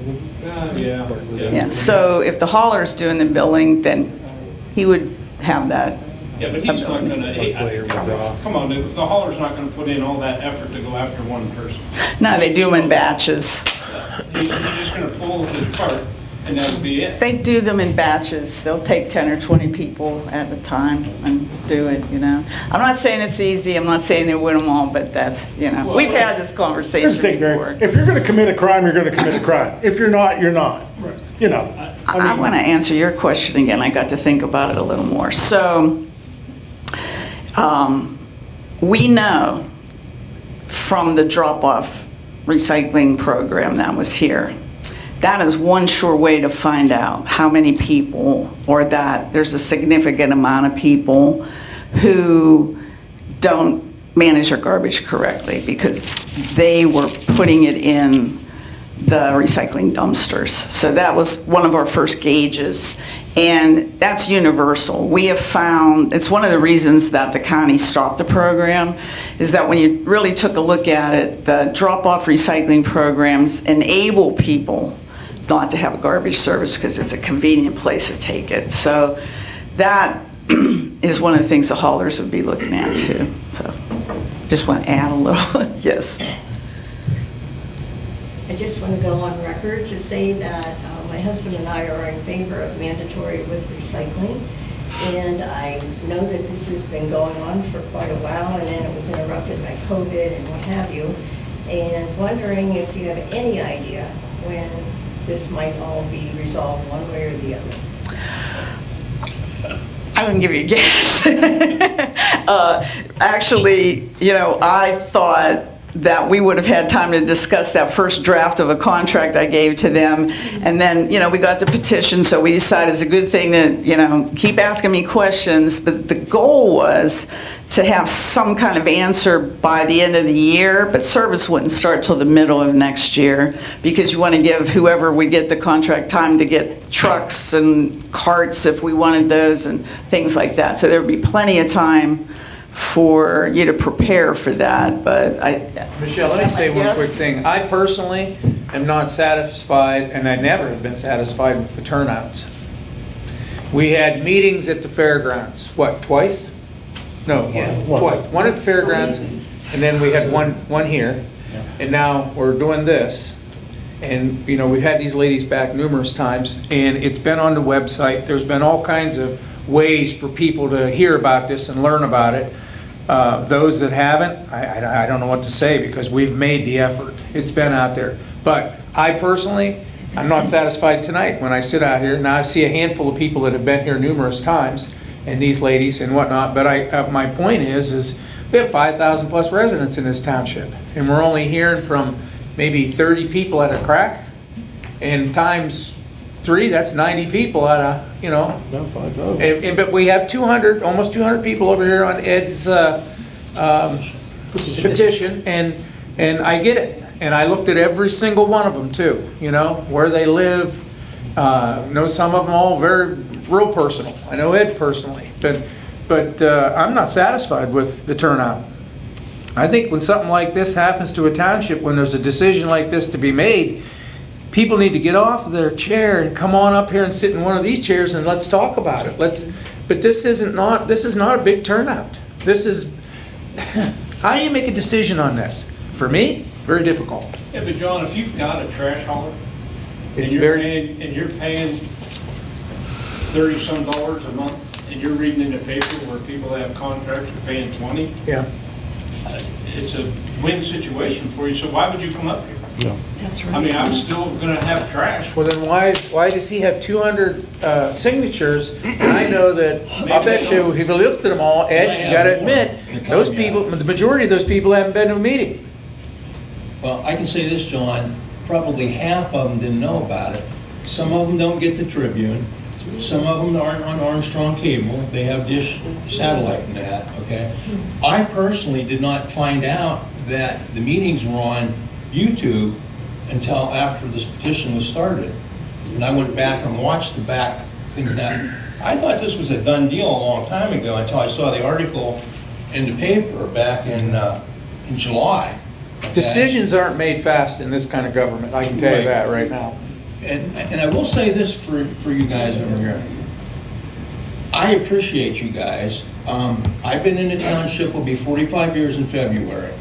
Yeah. Yeah, so if the hauler's doing the billing, then he would have that. Yeah, but he's not gonna, come on, the hauler's not gonna put in all that effort to go after one person. No, they do them in batches. He's just gonna pull his cart, and that'll be it. They do them in batches. They'll take 10 or 20 people at a time and do it, you know. I'm not saying it's easy, I'm not saying they win them all, but that's, you know, we've had this conversation Here's the thing, before. Barry. If you're gonna commit a crime, you're gonna commit a crime. If you're not, you're not. You know. I want to answer your question again. I got to think about it a little more. So, we know from the drop-off recycling program that was here, that is one sure way to find out how many people, or that there's a significant amount of people who don't manage their garbage correctly because they were putting it in the recycling dumpsters. So that was one of our first gauges, and that's universal. We have found, it's one of the reasons that the county stopped the program, is that when you really took a look at it, the drop-off recycling programs enable people not to have a garbage service because it's a convenient place to take it. So that is one of the things the haulers would be looking at too. So just want to add a little, yes. I just want to go on record to say that my husband and I are in favor of mandatory with recycling. And I know that this has been going on for quite a while, and then it was interrupted by COVID and what have you. And wondering if you have any idea when this might all be resolved one way or the other. I wouldn't give you a guess. Actually, you know, I thought that we would have had time to discuss that first draft of a contract I gave to them. And then, you know, we got the petition, so we decided it's a good thing to, you know, keep asking me questions. But the goal was to have some kind of answer by the end of the year, but service wouldn't start till the middle of next year because you want to give whoever we get the contract time to get trucks and carts if we wanted those and things like that. So there would be plenty of time for you to prepare for that, but Michelle, let me say one quick thing. I personally am not satisfied, and I never have been satisfied with the turnouts. We had meetings at the fairgrounds, what, twice? No, twice. One at the fairgrounds, and then we had one here, and now we're doing this. And, you know, we've had these ladies back numerous times, and it's been on the website. There's been all kinds of ways for people to hear about this and learn about it. Those that haven't, I don't know what to say because we've made the effort. It's been out there. But I personally, I'm not satisfied tonight when I sit out here. Now I see a handful of people that have been here numerous times and these ladies and whatnot. But my point is we have 5,000 plus residents in this township. And we're only hearing from maybe 30 people at a crack. And times 3, that's 90 people out of, you know. But we have 200, almost 200 people over here on Ed's petition, and I get it. And I looked at every single one of them too, you know, where they live. Know some of them all very real personal. I know Ed personally, but I'm not satisfied with the turnout. I think when something like this happens to a township, when there's a decision like this to be made, people need to get off their chair and come on up here and sit in one of these chairs and let's talk about it. But this is not a big turnout. This is, how do you make a decision on this? For me, very difficult. Yeah, but John, if you've got a trash hauler, and It's you're very, paying, and you're paying $30-some a month, and you're reading in the paper where people that have contracts are paying 20, yeah. it's a win situation for you, so why would you come up here? That's I mean, I'm still gonna have trash. Well, then why does he have 200 signatures? And I know that, I bet you, if you looked at them all, Ed, you gotta admit, those people, the majority of those people haven't been to a meeting. Well, I can say this, John, probably half of them didn't know about it. Some of them don't get the Tribune. Some of them aren't on Armstrong cable. They have dish satellite and that, okay? I personally did not find out that the meetings were on YouTube until after this petition was started. And I went back and watched the back things now. I thought this was a done deal a long time ago until I saw the article in the paper back in July. Okay? Decisions aren't made fast in this kind of government, I can tell you that right now. And I will say this for you guys over here. I appreciate you guys. I've been in the township, will be 45 years in February.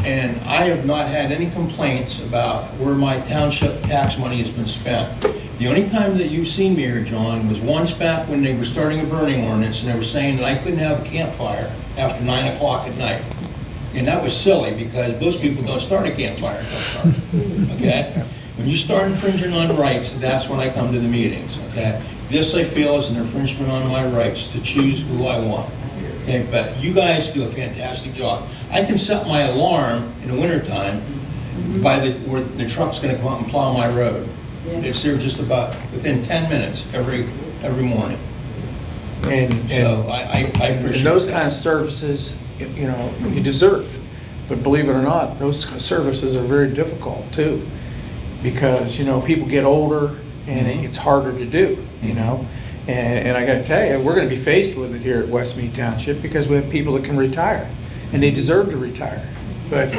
And I have not had any complaints about where my township tax money has been spent. The only time that you've seen me here, John, was once back when they were starting a burning ordinance and they were saying that I couldn't have a campfire after 9 o'clock at night. And that was silly because most people don't start a campfire until dark, okay? When you start infringing on rights, that's when I come to the meetings, okay? This I feel is an infringement on my rights to choose who I want, okay? But you guys do a fantastic job. I can set my alarm in the wintertime where the truck's gonna come out and plow my road. It's there just about within 10 minutes every morning. And So I appreciate and those that. kind of services, you know, you deserve. But believe it or not, those services are very difficult too. Because, you know, people get older and it's harder to do, you know? And I gotta tell you, we're gonna be faced with it here at West Mead Township because we have people that can retire. And they deserve to retire. But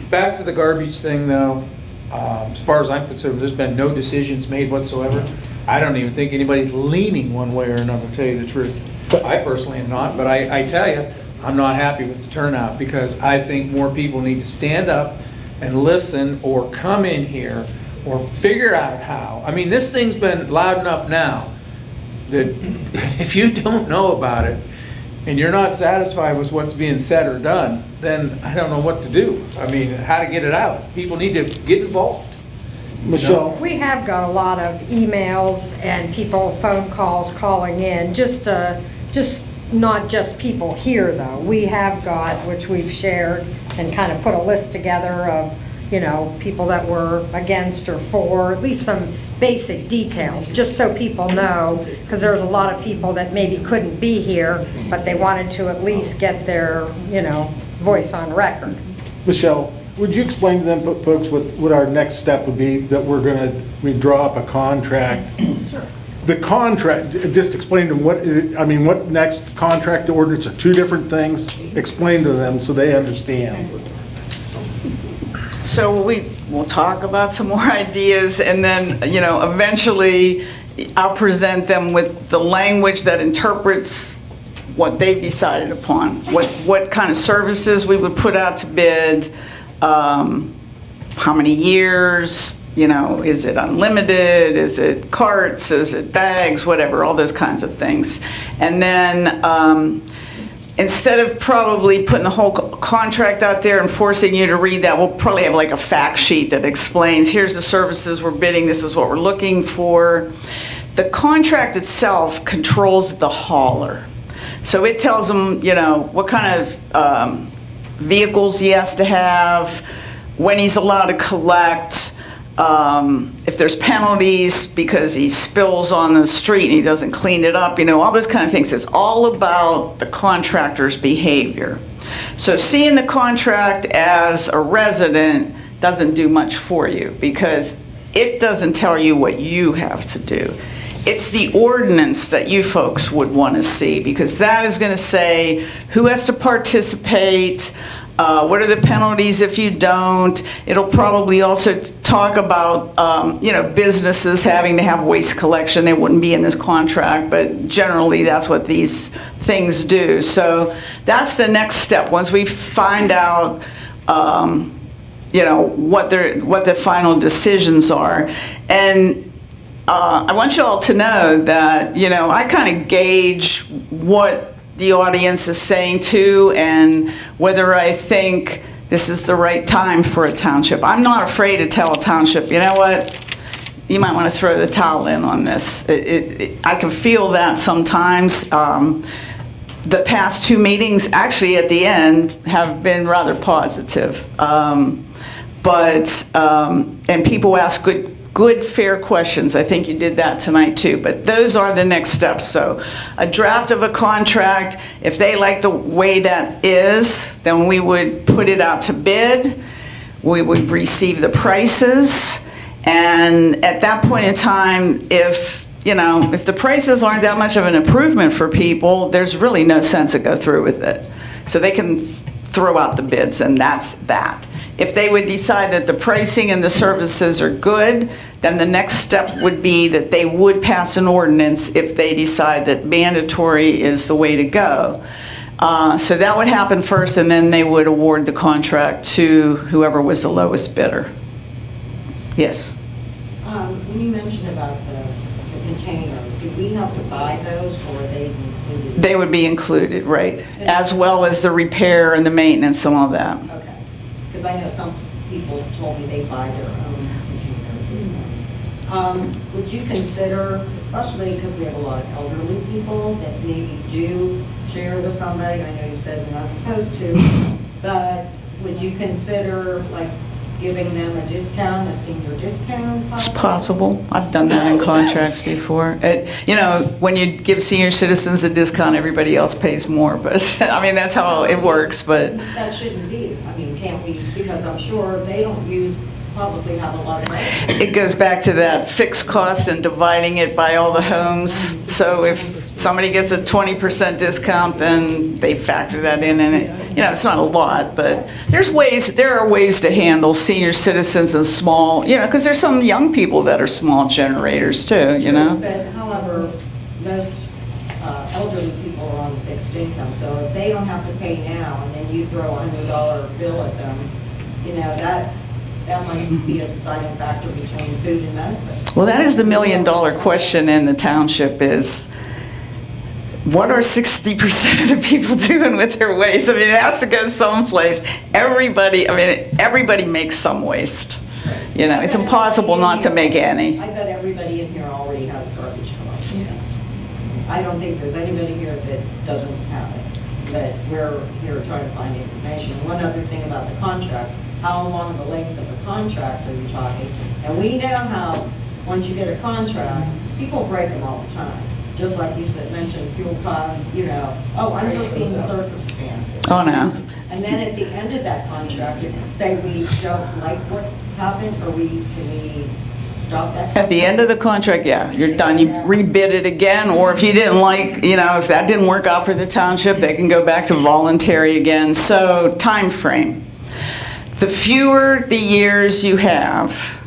back to the garbage thing though, as far as I'm concerned, there's been no decisions made whatsoever. I don't even think anybody's leaning one way or another, to tell you the truth. I personally am not, but I tell you, I'm not happy with the turnout because I think more people need to stand up and listen or come in here or figure out how. I mean, this thing's been loud enough now that if you don't know about it and you're not satisfied with what's being said or done, then I don't know what to do. I mean, how to get it out. People need to get involved. Michelle? We have got a lot of emails and people, phone calls calling in, just not just people here though. We have got, which we've shared and kind of put a list together of, you know, people that were against or for, at least some basic details, just so people know, because there's a lot of people that maybe couldn't be here, but they wanted to at least get their, you know, voice on record. Michelle, would you explain to them folks what our next step would be, that we draw up a contract? Sure. The contract, just explain to them what next contract ordinance are two different things. Explain to them so they understand. So we'll talk about some more ideas, and then, you know, eventually I'll present them with the language that interprets what they've decided upon, what kind of services we would put out to bid, how many years, you know, is it unlimited, is it carts, is it bags, whatever, all those kinds of things. And then instead of probably putting the whole contract out there and forcing you to read that, we'll probably have like a fact sheet that explains, here's the services we're bidding, this is what we're looking for. The contract itself controls the hauler. So it tells them, you know, what kind of vehicles he has to have, when he's allowed to collect, if there's penalties because he spills on the street and he doesn't clean it up, you know, all those kind of things. It's all about the contractor's behavior. So seeing the contract as a resident doesn't do much for you because it doesn't tell you what you have to do. It's the ordinance that you folks would want to see because that is going to say who has to participate, what are the penalties if you don't. It'll probably also talk about, you know, businesses having to have waste collection. They wouldn't be in this contract, but generally that's what these things do. So that's the next step. Once we find out, what the final decisions are. And I want you all to know that, I kind of gauge what the audience is saying too, and whether I think this is the right time for a township. I'm not afraid to tell a township, you know what, you might want to throw the towel in on this. I can feel that sometimes. The past 2 meetings, actually at the end, have been rather positive. And people ask good, fair questions. I think you did that tonight too, but those are the next steps. So a draft of a contract, if they like the way that is, then we would put it out to bid. We would receive the prices. And at that point in time, if the prices aren't that much of an improvement for people, there's really no sense to go through with it. So they can throw out the bids, and that's that. If they would decide that the pricing and the services are good, then the next step would be that they would pass an ordinance if they decide that mandatory is the way to go. So that would happen first, and then they would award the contract to whoever was the lowest bidder. Yes? When you mentioned about the container, do we have to buy those, or are they included? They would be included, right, as well as the repair and the maintenance and all that. Okay, because I know some people told me they buy their own containers. Would you consider, especially because we have a lot of elderly people that maybe do share with somebody, I know you said you're not supposed to, but would you consider like giving them a discount, a senior discount? It's possible. I've done that in contracts before. When you give senior citizens a discount, everybody else pays more, but, I mean, that's how it works, but. That shouldn't be. I mean, can't we, because I'm sure they don't probably have a lot of money. It goes back to that fixed cost and dividing it by all the homes. So if somebody gets a 20% discount, then they factor that in, and it's not a lot, but there are ways to handle senior citizens and small, because there's some young people that are small generators too, But however, most elderly people are on fixed income, so if they don't have to pay now, and then you throw a $100 bill at them, that might be a deciding factor between food and medicine. Well, that is the $1 million question in the township is, what are 60% of the people doing with their waste? I mean, it has to go someplace. Everybody makes some waste. It's impossible not to make any. I bet everybody in here already has garbage collection. I don't think there's anybody here that doesn't have it, but we're here trying to find information. One other thing about the contract, how long the length of a contract are you talking? And we know how, once you get a contract, people break them all the time. Just like you said, mentioned fuel costs, unforeseen circumstances. Oh, no. And then at the end of that contract, if, say we don't like what happened, can we stop that? At the end of the contract, yeah, you're done. You rebid it again, or if you didn't like, if that didn't work out for the township, they can go back to voluntary again. So, time frame. The fewer the years you have,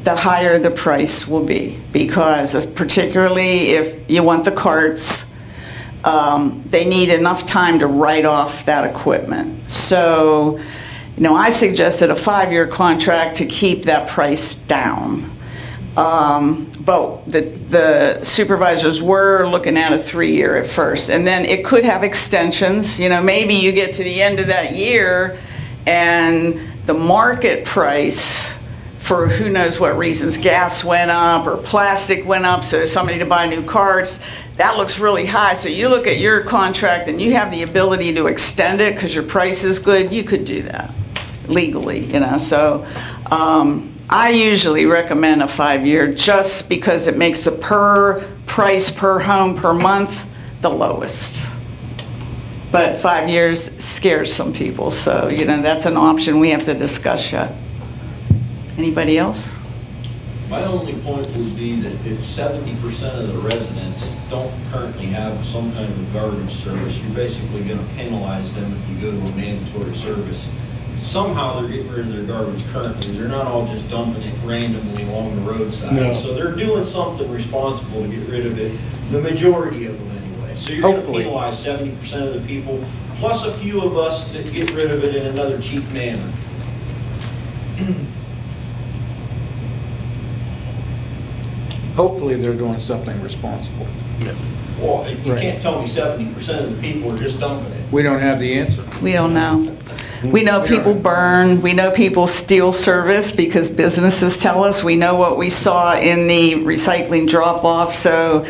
the higher the price will be, because particularly if you want the carts, they need enough time to write off that equipment. So, I suggested a 5-year contract to keep that price down. But the supervisors were looking at a 3-year at first, and then it could have extensions. Maybe you get to the end of that year and the market price, for who knows what reasons, gas went up or plastic went up, so somebody to buy new carts, that looks really high. So you look at your contract and you have the ability to extend it because your price is good, you could do that legally, So I usually recommend a 5-year just because it makes the per price per home per month the lowest. But 5 years scares some people, so that's an option we have to discuss yet. Anybody else? My only point would be that if 70% of the residents don't currently have some kind of garbage service, you're basically going to penalize them if you go to a mandatory service. Somehow they're getting rid of their garbage currently. They're not all just dumping it randomly along the roadside. No. So they're doing something responsible to get rid of it, the majority of them anyway. So you're going to penalize 70% of the people, plus a few of us that get rid of it in another cheap manner. Hopefully, they're doing something responsible. Well, you can't tell me 70% of the people are just dumping it. We don't have the answer. We don't know. We know people burn, we know people steal service because businesses tell us. We know what we saw in the recycling drop-off. So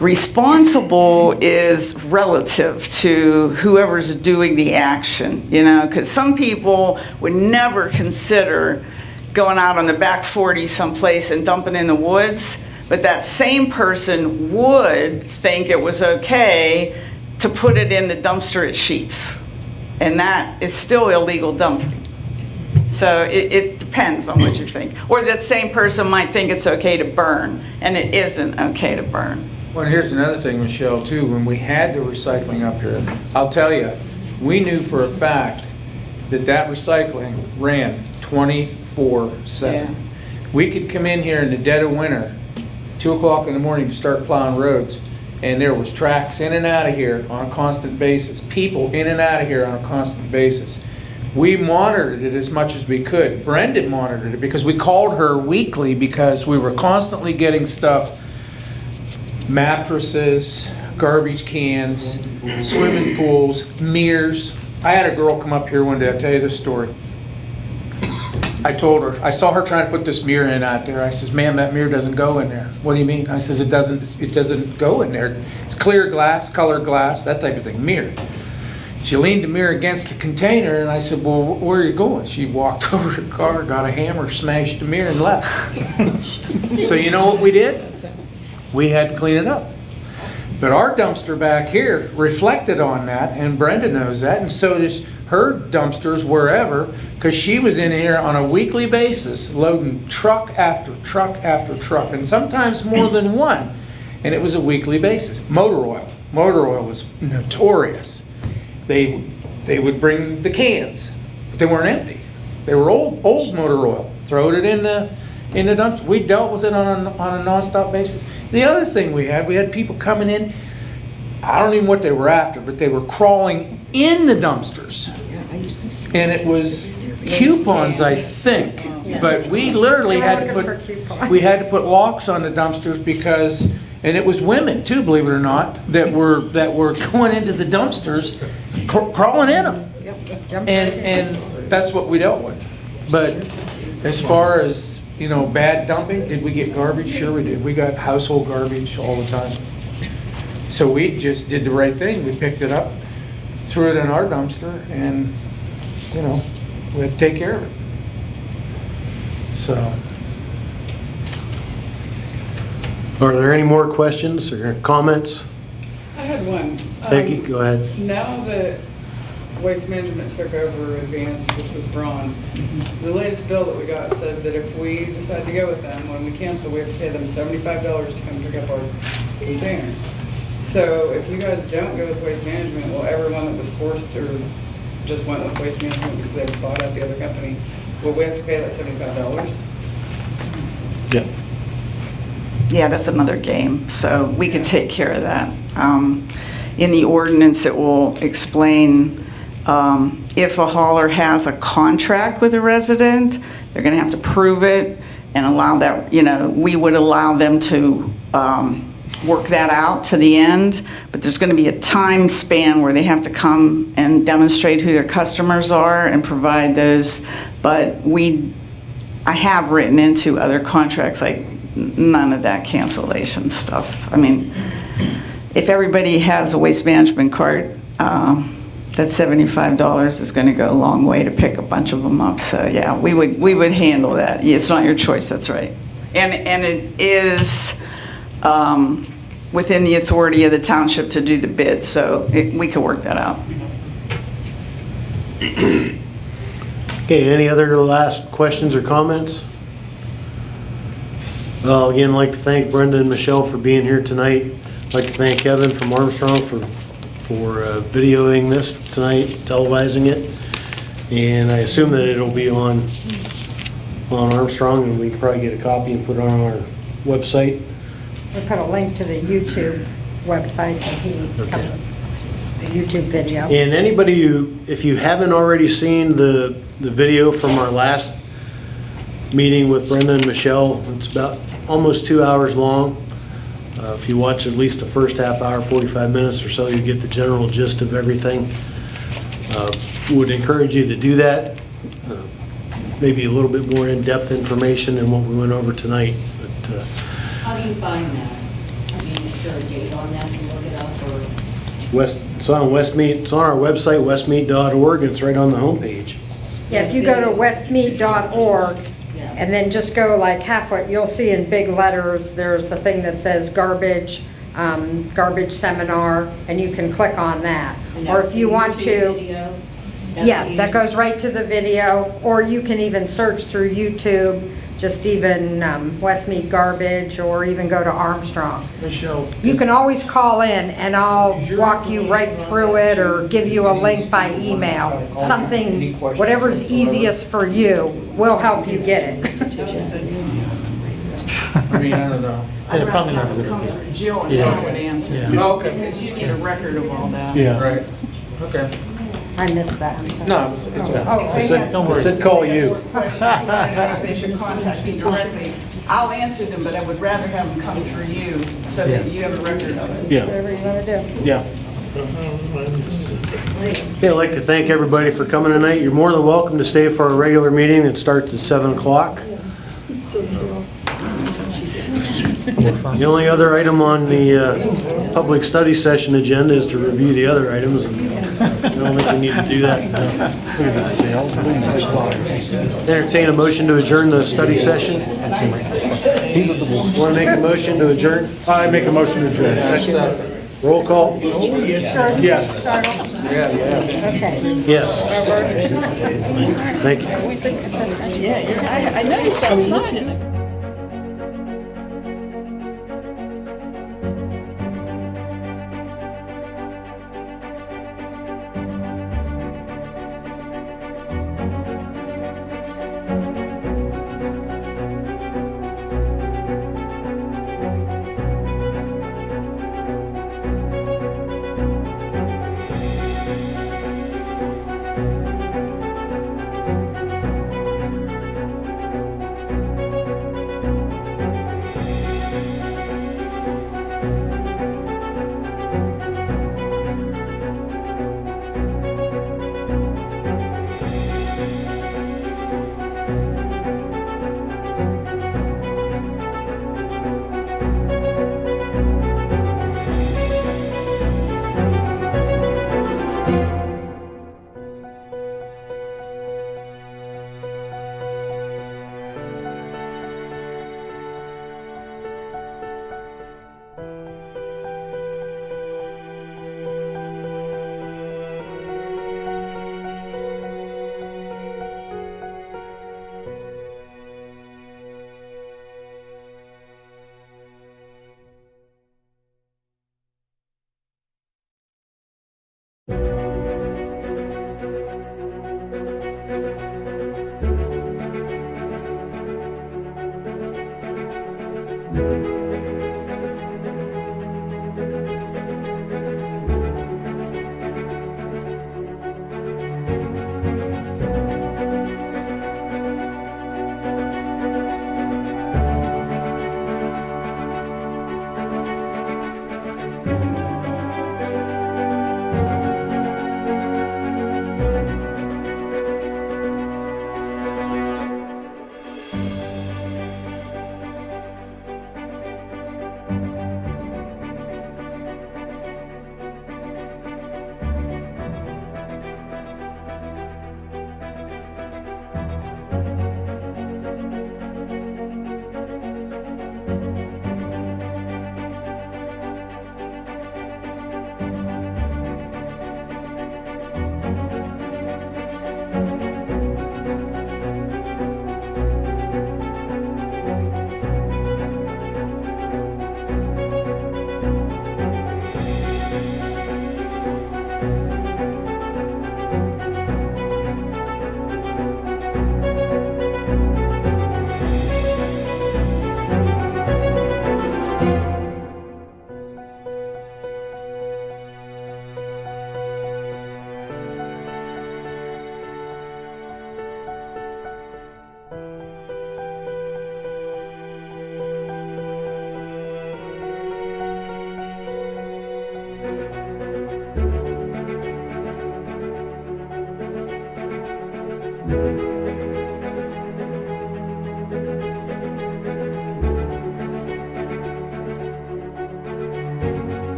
responsible is relative to whoever's doing the action, you know, because some people would never consider going out on the back 40 someplace and dumping in the woods, but that same person would think it was okay to put it in the dumpster at Sheets. And that is still illegal dumping. So it depends on what you think. Or that same person might think it's okay to burn, and it isn't okay to burn. Well, here's another thing, Michelle, too. When we had the recycling up here, I'll tell you, we knew for a fact that that recycling ran 24/7. We could come in here in the dead of winter, 2 o'clock in the morning to start plowing roads, and there was tracks in and out of here on a constant basis, people in and out of here on a constant basis. We monitored it as much as we could. Brenda monitored it because we called her weekly because we were constantly getting stuff, mattresses, garbage cans, swimming pools, mirrors. I had a girl come up here one day, I'll tell you this story. I told her, I saw her trying to put this mirror in out there. I says, ma'am, that mirror doesn't go in there. What do you mean? I says, it doesn't go in there. It's clear glass, colored glass, that type of thing, mirror. She leaned the mirror against the container, and I said, well, where are you going? She walked over to the car, got a hammer, smashed the mirror, and left. So you know what we did? We had to clean it up. But our dumpster back here reflected on that, and Brenda knows that, and so does her dumpsters wherever, because she was in here on a weekly basis loading truck after truck after truck, and sometimes more than one, and it was a weekly basis. Motor oil was notorious. They would bring the cans, but they weren't empty. They were old motor oil. Throw it in the dumpster. We dealt with it on a nonstop basis. The other thing we had people coming in, I don't even know what they were after, but they were crawling in the dumpsters. And it was coupons, I think. But we literally had to put locks on the dumpsters because, and it was women too, believe it or not, that were going into the dumpsters, crawling in them. And that's what we dealt with. But as far as, you know, bad dumping, did we get garbage? Sure we did. We got household garbage all the time. So we just did the right thing. We picked it up, threw it in our dumpster, and, you know, we had to take care of it. So. Are there any more questions or comments? I had one. Becky, go ahead. Now that Waste Management took over Advance, which was Braun, the latest bill that we got said that if we decide to go with them, when we cancel, we have to pay them $75 to come pick up our container. So if you guys don't go with Waste Management, will everyone that was forced or just went with Waste Management because they bought out the other company, will we have to pay that $75? Yeah. Yeah, that's another game, so we could take care of that. In the ordinance, it will explain if a hauler has a contract with a resident, they're gonna have to prove it and allow that, you know, we would allow them to work that out to the end, but there's gonna be a time span where they have to come and demonstrate who their customers are and provide those, but I have written into other contracts, like, none of that cancellation stuff. I mean, if everybody has a waste management card, that $75 is going to go a long way to pick a bunch of them up. So yeah, we would handle that. It's not your choice, that's right. And it is within the authority of the township to do the bid, so we could work that out. Okay, any other last questions or comments? Well, again, I'd like to thank Brenda and Michelle for being here tonight. I'd like to thank Kevin from Armstrong for videoing this tonight, televising it. And I assume that it'll be on Armstrong, and we can probably get a copy and put it on our website. We put a link to the YouTube website, the YouTube video. And anybody if you haven't already seen the video from our last meeting with Brenda and Michelle. It's about almost 2 hours long. If you watch at least the first half hour, 45 minutes or so, you get the general gist of everything. Would encourage you to do that. Maybe a little bit more in-depth information than what we went over tonight. But, How do you find that? I mean, is there a date on that to look it up, or? it's on West Mead. It's on our website, westmead.org. It's right on the homepage. Yeah, if you go to westmead.org and then just go like halfway, you'll see in big letters, there's a thing that says garbage seminar, and you can click on that. Or if you want to, yeah, that goes right to the video, or you can even search through YouTube, just even West Mead Garbage, or even go to Armstrong. Michelle. You can always call in and I'll walk you right through it or give you a link by email. Something, whatever's easiest for you, will help you get it. I mean, I don't know. Yeah, probably not a good Comes idea. from Jill and Yeah. Jill would answer. Yeah. Oh, okay. Because you need a record of all that. Yeah. Right, okay. I missed that. I'm sorry. No, it's okay. Oh, I said, Don't I worry. said call you. They should contact me directly. I'll answer them, but I would rather have them come through you so that you have a record of it. Yeah, Whatever you want to do. yeah. Okay, I'd like to thank everybody for coming tonight. You're more than welcome to stay for our regular meeting that starts at 7 o'clock. The only other item on the public study session agenda is to review the other items. I don't think we need to do that. Entertain a motion to adjourn the study session. Want to make a motion to adjourn? I make a motion to adjourn. Second. Roll call? Yes. Okay. Yes. Thank you. I noticed that sign.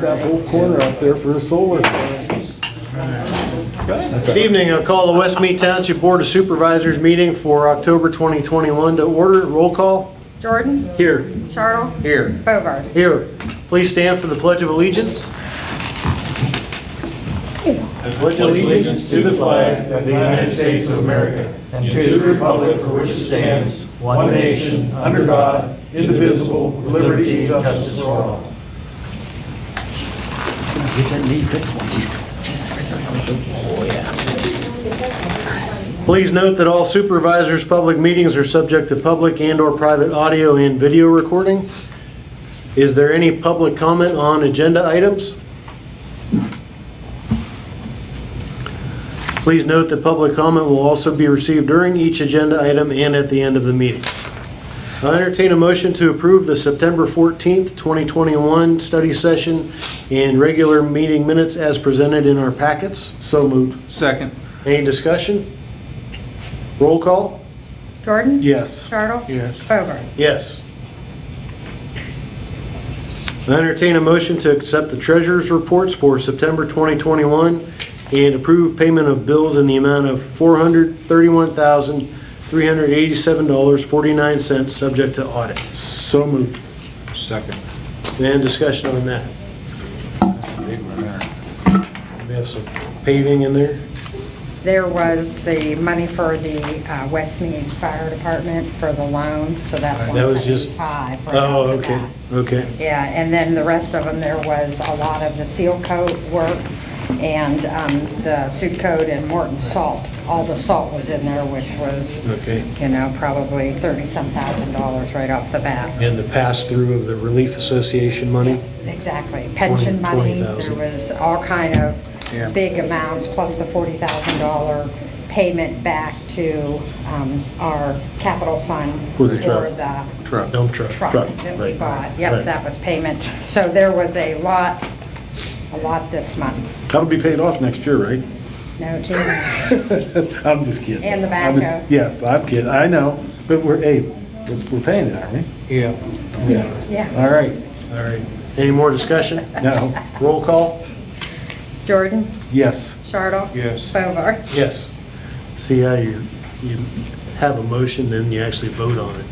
That whole corner up there for a solar. Good evening. I'll call the West Mead Township Board of Supervisors meeting for October 2021 to order. Roll call. Jordan? Here. Chartle? Here. Bovard? Here. Please stand for the Pledge of Allegiance. I pledge allegiance to the flag of the United States of America and to the republic for which it stands, one nation, under God, indivisible, with liberty and justice for all. Get that knee fixed one. Oh, yeah. Please note that all supervisors' public meetings are subject to public and/or private audio and video recording. Is there any public comment on agenda items? Please note that public comment will also be received during each agenda item and at the end of the meeting. I'll entertain a motion to approve the September 14th, 2021 study session and regular meeting minutes as presented in our packets. So moved. Second. Any discussion? Roll call? Jordan? Yes. Chartle? Yes. Bovard? Yes. I'll entertain a motion to accept the treasurer's reports for September 2021 and approve payment of bills in the amount of $431,387.49, subject to audit. So moved. Second. And discussion on that. Big one there. We have some paving in there. there was the money for the West Mead Fire Department for the loan, so that's That was just- 175. right Oh, off the okay, bat. okay. Yeah, and then the rest of them, there was a lot of the seal coat work and the soup coat and Morton salt. All the salt was in there, which was, Okay. probably $30-some thousand right off the bat. And the pass-through of the Relief Association money? Yes, exactly. Pension money, there 20,000. was all kind Yeah. of big amounts, plus the $40,000 payment back to our capital fund For for the truck. the Truck. Dump truck. truck Truck, that we right, bought. right. Yep, that was payment. So there was a lot this month. That'll be paid off next year, right? No, too. I'm just kidding. And the I'm- backhoe. Yes, I'm kidding, I know, but we're paying it, aren't we? Yeah. Yeah. Yeah. All right, All right. Any more discussion? no, Roll call? Jordan, yes. Chartle, Yes. Bovar. Yes. See how you have a motion, then you actually vote on it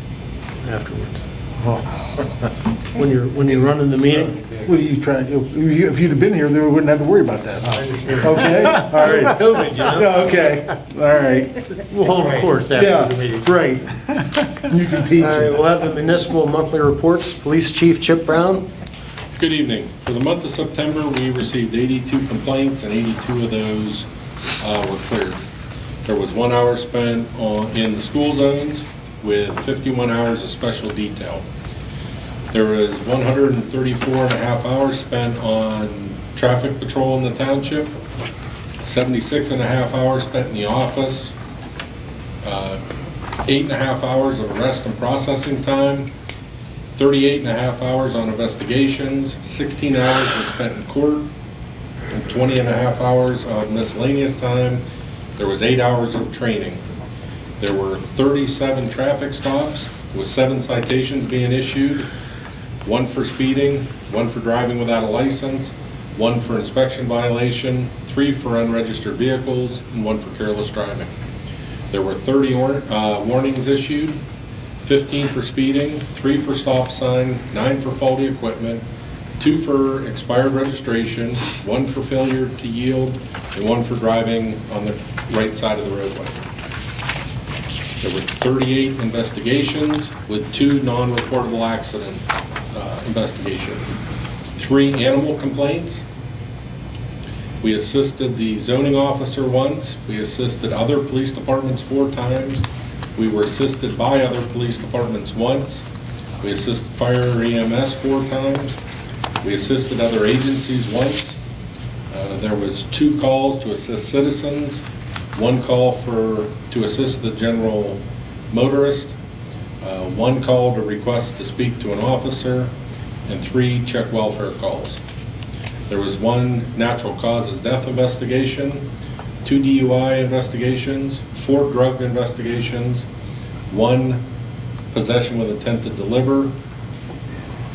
afterwards. When you're running the meeting? What are you trying, if you'd have been here, then we wouldn't have to worry about that. I understand. Okay, all right. COVID, you know? Yeah, okay, all right. We'll hold a course after Yeah, the meeting. right. You can teach All right, it. we'll have the municipal monthly reports. Police Chief Chip Brown. Good evening. For the month of September, we received 82 complaints, and 82 of those were cleared. There was 1 hour spent in the school zones with 51 hours of special detail. There was 134 and a half hours spent on traffic patrol in the township, 76 and a half hours spent in the office, 8.5 hours of arrest and processing time, 38 and a half hours on investigations, 16 hours were spent in court, and 20 and a half hours of miscellaneous time. There was 8 hours of training. There were 37 traffic stops with 7 citations being issued, 1 for speeding, 1 for driving without a license, 1 for inspection violation, 3 for unregistered vehicles, and 1 for careless driving. There were 30 warnings issued, 15 for speeding, 3 for stop sign, 9 for faulty equipment, 2 for expired registration, 1 for failure to yield, and 1 for driving on the right side of the roadway. There were 38 investigations with 2 non-reportable accident investigations, 3 animal complaints. We assisted the zoning officer once. We assisted other police departments 4 times. We were assisted by other police departments once. We assisted fire EMS 4 times. We assisted other agencies once. There was 2 calls to assist citizens, 1 call to assist the general motorist, 1 call to request to speak to an officer, and 3 check welfare calls. There was 1 natural causes death investigation, 2 DUI investigations, 4 drug investigations, 1 possession with intent to deliver,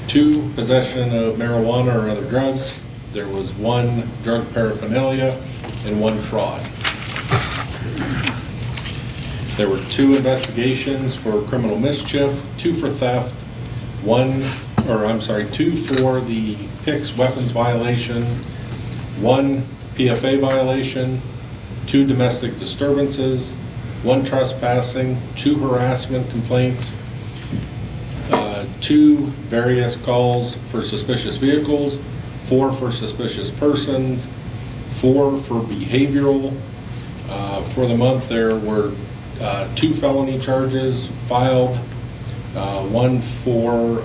2 possession of marijuana or other drugs. There was 1 drug paraphernalia and 1 fraud. There were 2 investigations for criminal mischief, 2 for theft, 2 for the PICS weapons violation, 1 PFA violation, 2 domestic disturbances, 1 trespassing, 2 harassment complaints, 2 various calls for suspicious vehicles, 4 for suspicious persons, 4 for behavioral. For the month, there were 2 felony charges filed, 1 for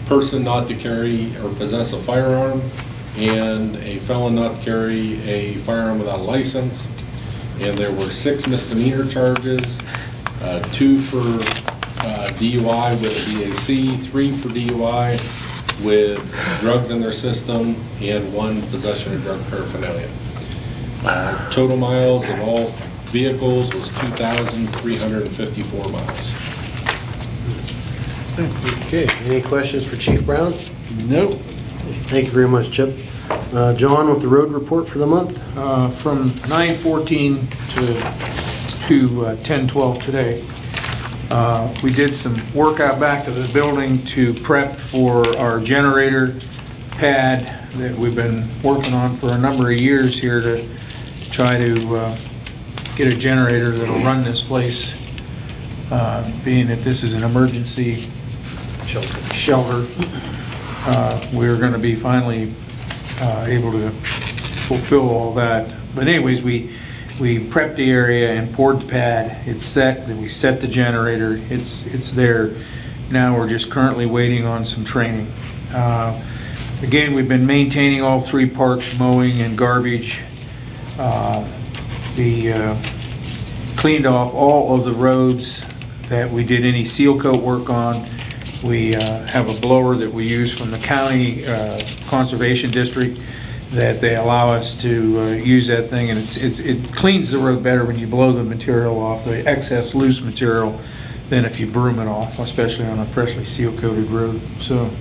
person not to carry or possess a firearm, and a felon not to carry a firearm without a license. And there were 6 misdemeanor charges, 2 for DUI with a BAC, 3 for DUI with drugs in their system, and 1 possession of drug paraphernalia. Total miles of all vehicles was 2,354 miles. Okay, any questions for Chief Brown? Nope. Thank you very much, Chip. John, with the road report for the month? From 9/14 to 10/12 today, we did some work out back of the building to prep for our generator pad that we've been working on for a number of years here to try to get a generator that'll run this place, being that this is an emergency shelter. We're going to be finally able to fulfill all that. But anyways, we prepped the area and poured the pad. It's set, then we set the generator. It's there. Now we're just currently waiting on some training. Again, we've been maintaining all 3 parks, mowing and garbage. We cleaned off all of the roads that we did any seal coat work on. We have a blower that we use from the county conservation district that they allow us to use that thing, and it cleans the road better when you blow the material off, the excess loose material, than if you broom it off, especially on a freshly seal coated road. So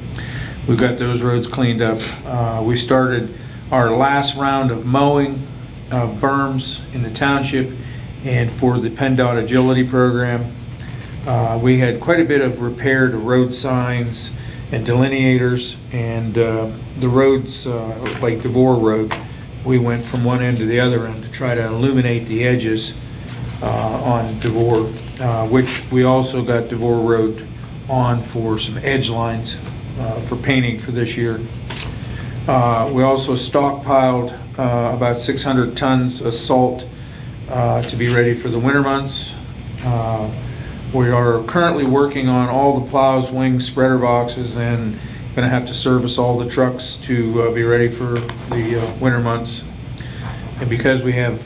we've got those roads cleaned up. We started our last round of mowing of berms in the township and for the PennDOT Agility Program. We had quite a bit of repair to road signs and delineators, and the roads, like Devore Road, we went from one end to the other end to try to illuminate the edges on Devore, which we also got Devore Road on for some edge lines for painting for this year. We also stockpiled about 600 tons of salt to be ready for the winter months. We are currently working on all the plows, wings, spreader boxes, and going to have to service all the trucks to be ready for the winter months. And because we have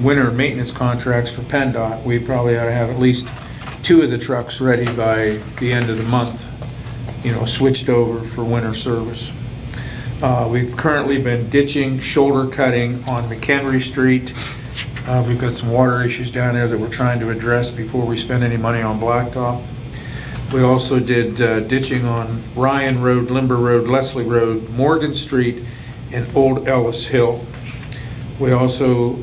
winter maintenance contracts for PennDOT, we probably ought to have at least 2 of the trucks ready by the end of the month, switched over for winter service. We've currently been ditching, shoulder cutting on McHenry Street. We've got some water issues down there that we're trying to address before we spend any money on blacktop. We also did ditching on Ryan Road, Limber Road, Leslie Road, Morgan Street, and Old Ellis Hill. We also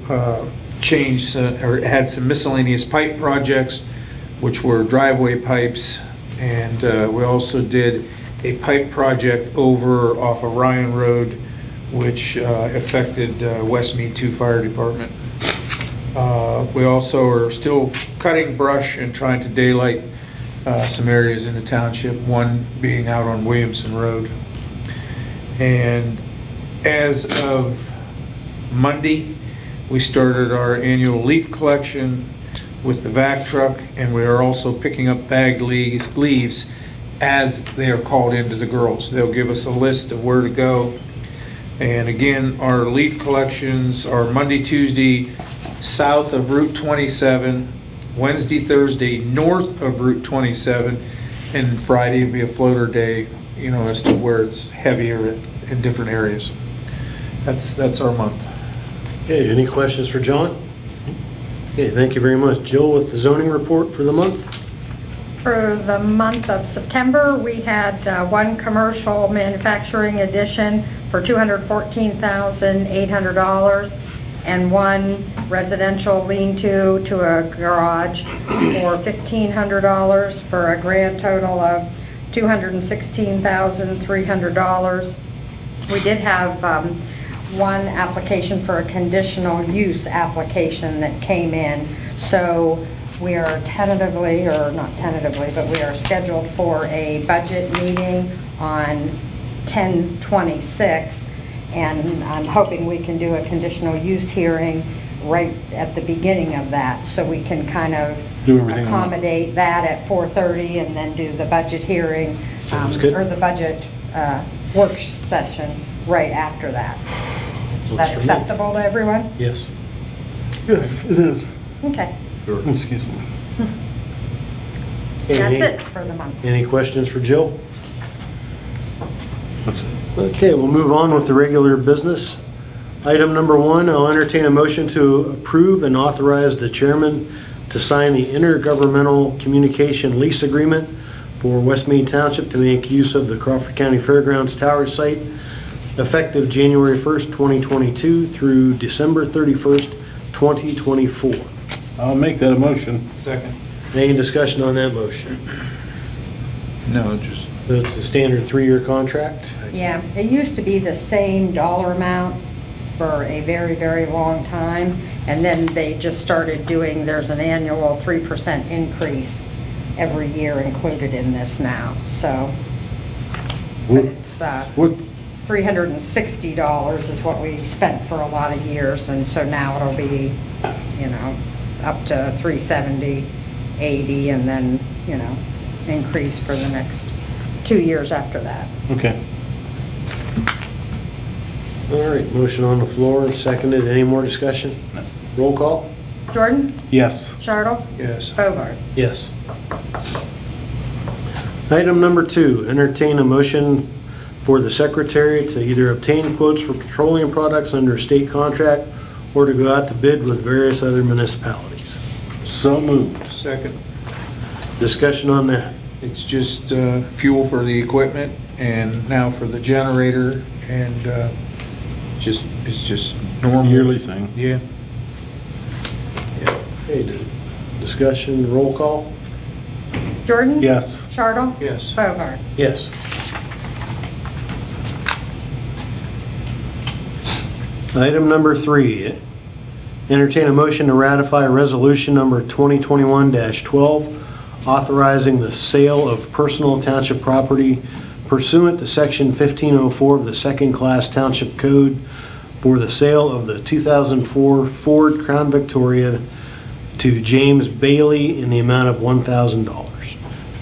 had some miscellaneous pipe projects, which were driveway pipes, and we also did a pipe project over off of Ryan Road, which affected West Mead 2 Fire Department. We also are still cutting brush and trying to daylight some areas in the township, one being out on Williamson Road. And as of Monday, we started our annual leaf collection with the vac truck, and we are also picking up bagged leaves as they are called into the girls. They'll give us a list of where to go. And again, our leaf collections are Monday, Tuesday, south of Route 27, Wednesday, Thursday, north of Route 27, and Friday will be a floater day, as to where it's heavier in different areas. That's our month. Okay, any questions for John? Okay, thank you very much. Jill with the zoning report for the month. For the month of September, we had 1 commercial manufacturing addition for $214,800 and 1 residential lean-to a garage for $1,500 for a grand total of $216,300. We did have 1 application for a conditional use application that came in. So we are tentatively, or not tentatively, but we are scheduled for a budget meeting on 10/26, and I'm hoping we can do a conditional use hearing right at the beginning of that, so we can kind of accommodate that at 4:30 and then do the budget hearing, or the budget work session right after that. Is that acceptable to everyone? Yes. Yes, it is. Okay. Excuse me. That's it for the month. Any questions for Jill? Okay, we'll move on with the regular business. Item number 1, I'll entertain a motion to approve and authorize the chairman to sign the Intergovernmental Communication Lease Agreement for West Mead Township to make use of the Crawford County Fairgrounds Tower site effective January 1st, 2022 through December 31st, 2024. I'll make that a motion. Second. Any discussion on that motion? No, just... So it's a standard 3-year contract? Yeah, it used to be the same dollar amount for a very, very long time, And then they just started doing, there's an annual 3% increase every year included in this now, so. But it's $360 is what we spent for a lot of years, and so now it'll be, up to $370, $80, and then, increase for the next 2 years after that. Okay. All right, motion on the floor, seconded. Any more discussion? Roll call? Jordan? Yes. Chartle? Yes. Bovard? Yes. Item number 2, entertain a motion for the secretary to either obtain quotes for petroleum products under a state contract or to go out to bid with various other municipalities. So moved. Second. Discussion on that. It's just fuel for the equipment and now for the generator and it's just normal. Yearly thing. Yeah. Okay, discussion, roll call? Jordan? Yes. Chartle? Yes. Bovard? Yes. Item number 3, entertain a motion to ratify resolution number 2021-12, authorizing the sale of personal township property pursuant to section 1504 of the second-class township code for the sale of the 2004 Ford Crown Victoria to James Bailey in the amount of $1,000.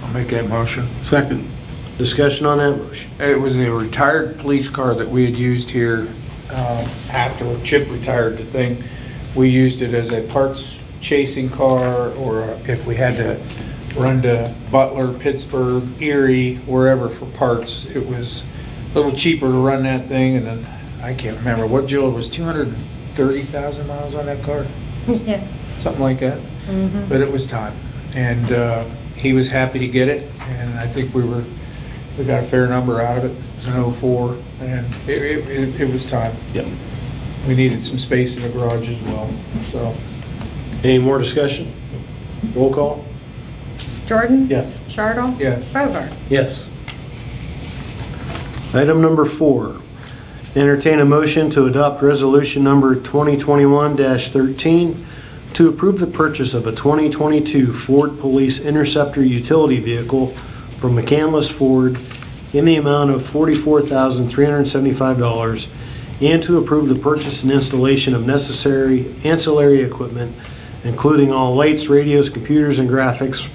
I'll make that motion. Second. Discussion on that motion. It was a retired police car that we had used here after Chip retired the thing. We used it as a parts chasing car, or if we had to run to Butler, Pittsburgh, Erie, wherever for parts. It was a little cheaper to run that thing, and then, I can't remember, what, Jill, it was 230,000 miles on that car? Yeah. Something like that. Mhm. But it was time. And he was happy to get it, and I think we got a fair number out of it. It was an 04, and it was time. Yep. We needed some space in the garage as well, so. Any more discussion? Roll call? Jordan? Yes. Chartle? Yes. Bovard? Yes. Item number 4, entertain a motion to adopt resolution number 2021-13 to approve the purchase of a 2022 Ford Police Interceptor utility vehicle from McCandless Ford in the amount of $44,375 and to approve the purchase and installation of necessary ancillary equipment, including all lights, radios, computers, and graphics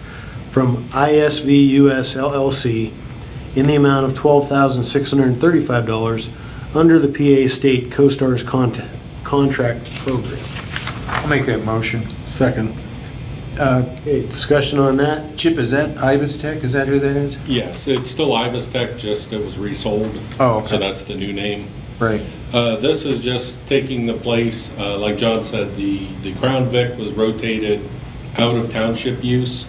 from ISV US LLC in the amount of $12,635 under the PA State CoStarz contract program. I'll make that motion. Second. Okay, discussion on that? Chip, is that Ibis Tech? Is that who that is? Yes, it's still Ibis Tech, just it was resold. Oh, okay. So that's the new name. Right. This is just taking the place, like John said, the Crown Vic was rotated out of township use.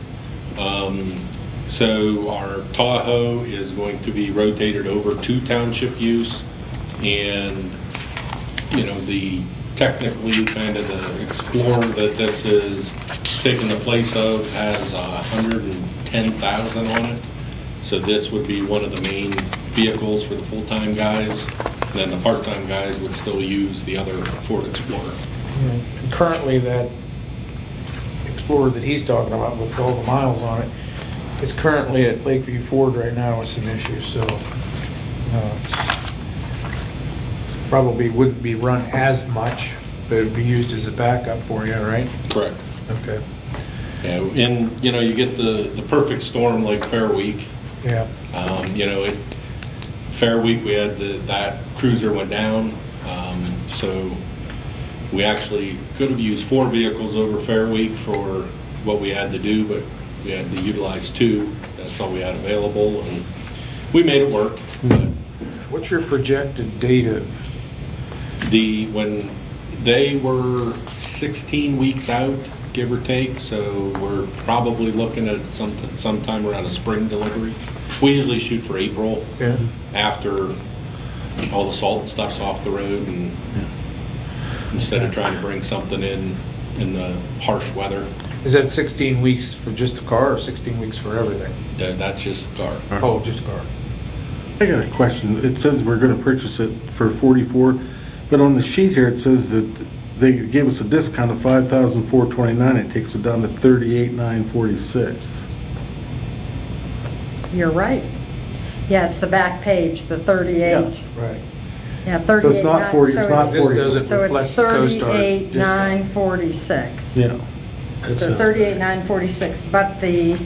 So our Tahoe is going to be rotated over to township use. And, technically kind of the Explorer that this is taking the place of has 110,000 on it. So this would be one of the main vehicles for the full-time guys. And then the part-time guys would still use the other Ford Explorer. And currently, that Explorer that he's talking about with all the miles on it is currently at Lakeview Ford right now with some issues, so probably wouldn't be run as much, but it'd be used as a backup for you, right? Correct. Okay. Yeah, and, you get the perfect storm like Fair Week. Yeah. Fair Week, we had that cruiser went down, so we actually could have used 4 vehicles over Fair Week for what we had to do, but we had to utilize 2. That's all we had available, and we made it work. But what's your projected date of? when they were 16 weeks out, give or take, so we're probably looking at sometime around a spring delivery. We usually shoot for April. Yeah. After all the salt and stuff's off the road, and instead of trying to bring something in the harsh weather. Is that 16 weeks for just the car or 16 weeks for everything? That's just the car. Oh, just car. I got a question. It says we're going to purchase it for 44, but on the sheet here, it says that they gave us a discount of $5,429, it takes it down to $38,946. You're right. Yeah, it's the back page, the 38. Right. Yeah, 38. So it's not 40, it's not 40. This doesn't So it's reflect the CoStar discount. 38,946. Yeah. So 38,946, but the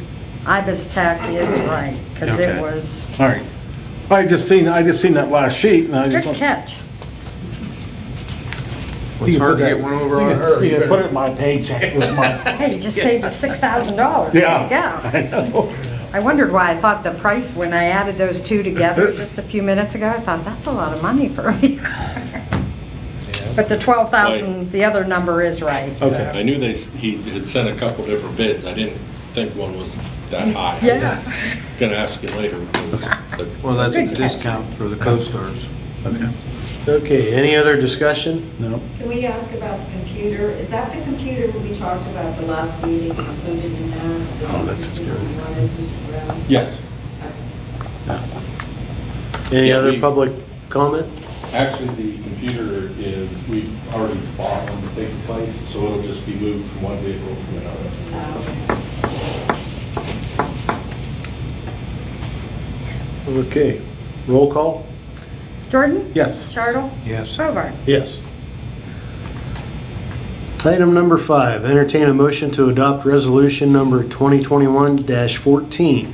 IBIS tech is right, because it Okay. was, All right. I just seen that last sheet, and I just. good catch. Well, it's hard to get one over on her. You can put it in my paycheck, it was my. Hey, you just saved us $6,000. Yeah. There you go. I wondered why I thought the price, when I added those two together just a few minutes ago, I thought, that's a lot of money for a vehicle. But the 12,000, the other number is right. so. I knew he had sent a couple different bids. I didn't think one was that high. Yeah. I was gonna ask you later because. Well, that's a discount for the CoStars. Okay. Okay, any other discussion? No. Can we ask about the computer? Is that the computer we talked about the last meeting included in that? Oh, that's good. You wanted just around? Yes. Any Yeah, other public comment? Actually, the computer is, we've already bought one to take the place, so it'll just be moved from one vehicle to another. Okay, roll call? Jordan? Yes. Chartle? Yes. Hobart? Yes. Item number 5, entertain a motion to adopt resolution number 2021-14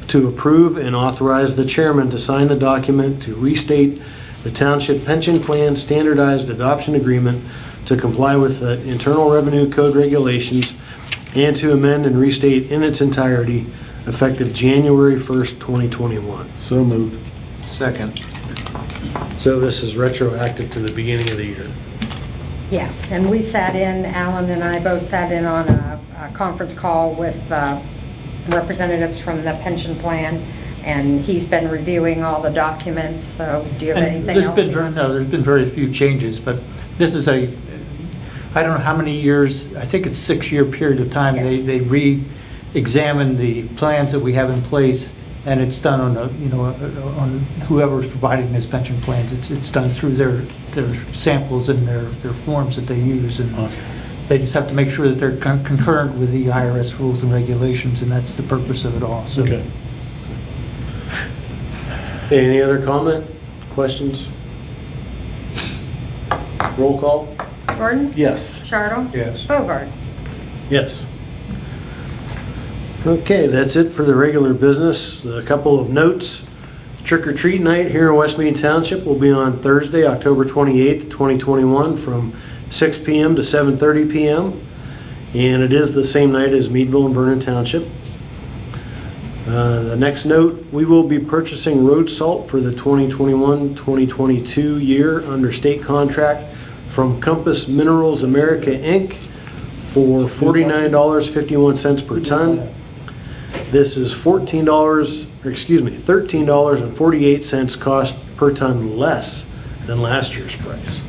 to approve and authorize the chairman to sign the document to restate the township pension plan standardized adoption agreement to comply with the Internal Revenue Code regulations and to amend and restate in its entirety effective January 1st, 2021. So moved. Second. So this is retroactive to the beginning of the year. Yeah, and we sat in, Alan and I both sat in on a conference call with representatives from the pension plan, and he's been reviewing all the documents, so do you have And anything else? you want? No, there's been very few changes, but this is I don't know how many years, I think it's 6-year period of time. Yes. They re-examine the plans that we have in place, and it's done on on whoever's providing those pension plans. It's done through their samples and their forms that they use, and they just have to make sure that they're concurrent with the IRS rules and regulations, and that's the purpose of it all. So. Okay. Any other comment, questions? Roll call? Jordan? Yes. Chartle? Yes. Hobart? Yes. Okay, that's it for the regular business. A couple of notes. Trick or treat night here in West Mead Township will be on Thursday, October 28th, 2021 from 6 p.m. to 7:30 p.m. And it is the same night as Meadville and Vernon Township. The next note, we will be purchasing road salt for the 2021-2022 year under state contract from Compass Minerals America, Inc. for $49.51 per ton. This is $13.48 cost per ton less than last year's price.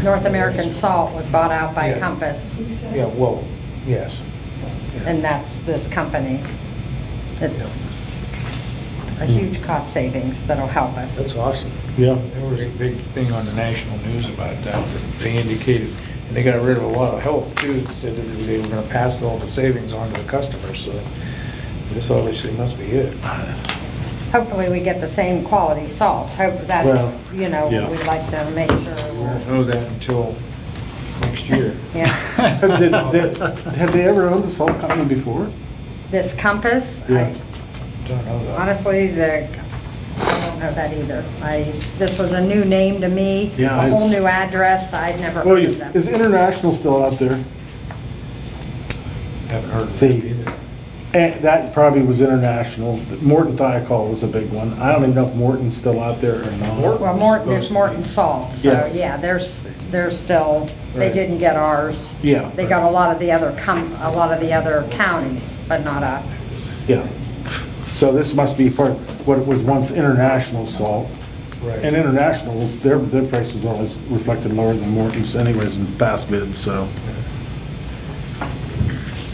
North American Salt was bought out by Yeah. Compass, Yeah, well, yes. and that's this company. It's a huge cost savings that'll help us. That's awesome. Yeah. There was a big thing on the national news about that they indicated, and they got rid of a lot of help too, said that they were gonna pass all the savings on to the customers, so this obviously must be it. Hopefully, we get the same quality salt. Hope Well, that's, yeah. we'd like to make We sure. won't know that until next year. Yeah. Have they ever owned a salt company before? This Compass, Yeah. Don't know that. honestly, I don't know that either. This was a new name to me, Yeah, a whole new address. I'd never Well, heard of them. is International still out there? Haven't heard of See, it either. And that probably was International. Morton Thiokol was a big one. I don't even know if Morton's still out there or not. Well, Morton is Morton Salt, so Yes. yeah, they're still, they Right. didn't get ours. Yeah. They got a lot of the other counties, but not us. Yeah. So this must be for what it was once International Salt. Right. And International, their prices are always reflected lower than Morton's anyways in past bids, so.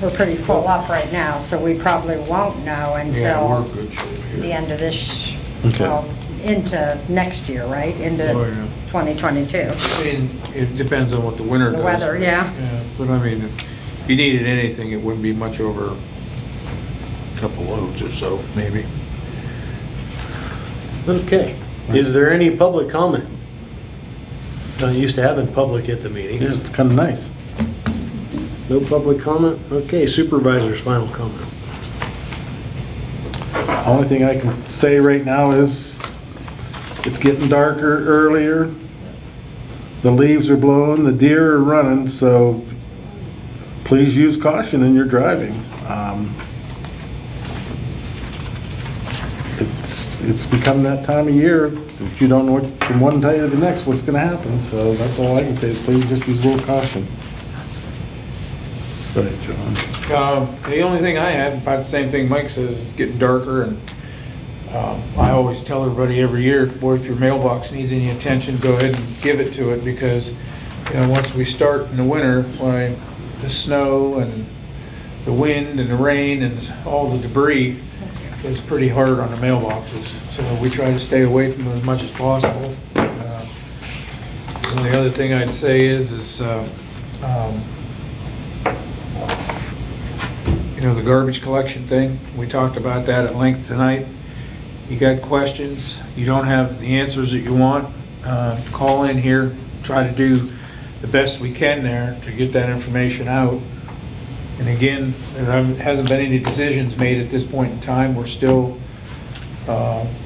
We're pretty full up right now, so we probably won't know Yeah, until we're in good shape the here. end of this, Okay. well, into next year, right? Into Oh, yeah. 2022. I mean, it depends on what the winter does. The weather, yeah. But I mean, if you needed anything, it wouldn't be much over a couple loads or so, maybe. Okay. Is there any public comment? Not used to having public at the Yeah, meetings. it's kind of nice. No public comment? Okay, supervisor's final comment. Only thing I can say right now is it's getting darker earlier. The leaves are blowing, the deer are running, so please use caution in your driving. It's become that time of year, if you don't know what, from one day to the next, what's gonna happen, so that's all I can say, is please just use a little caution. Go ahead, John. The only thing I have, about the same thing Mike says, it's getting darker, and I always tell everybody every year, boy, if your mailbox needs any attention, go ahead and give it to it, because, you know, once we start in the winter, when the snow and the wind and the rain and all the debris is pretty hard on the mailboxes, so we try to stay away from them as much as possible. And the other thing I'd say is you know, the garbage collection thing, we talked about that at length tonight. You got questions, you don't have the answers that you want, call in here, try to do the best we can there to get that information out. And again, there hasn't been any decisions made at this point in time. We're still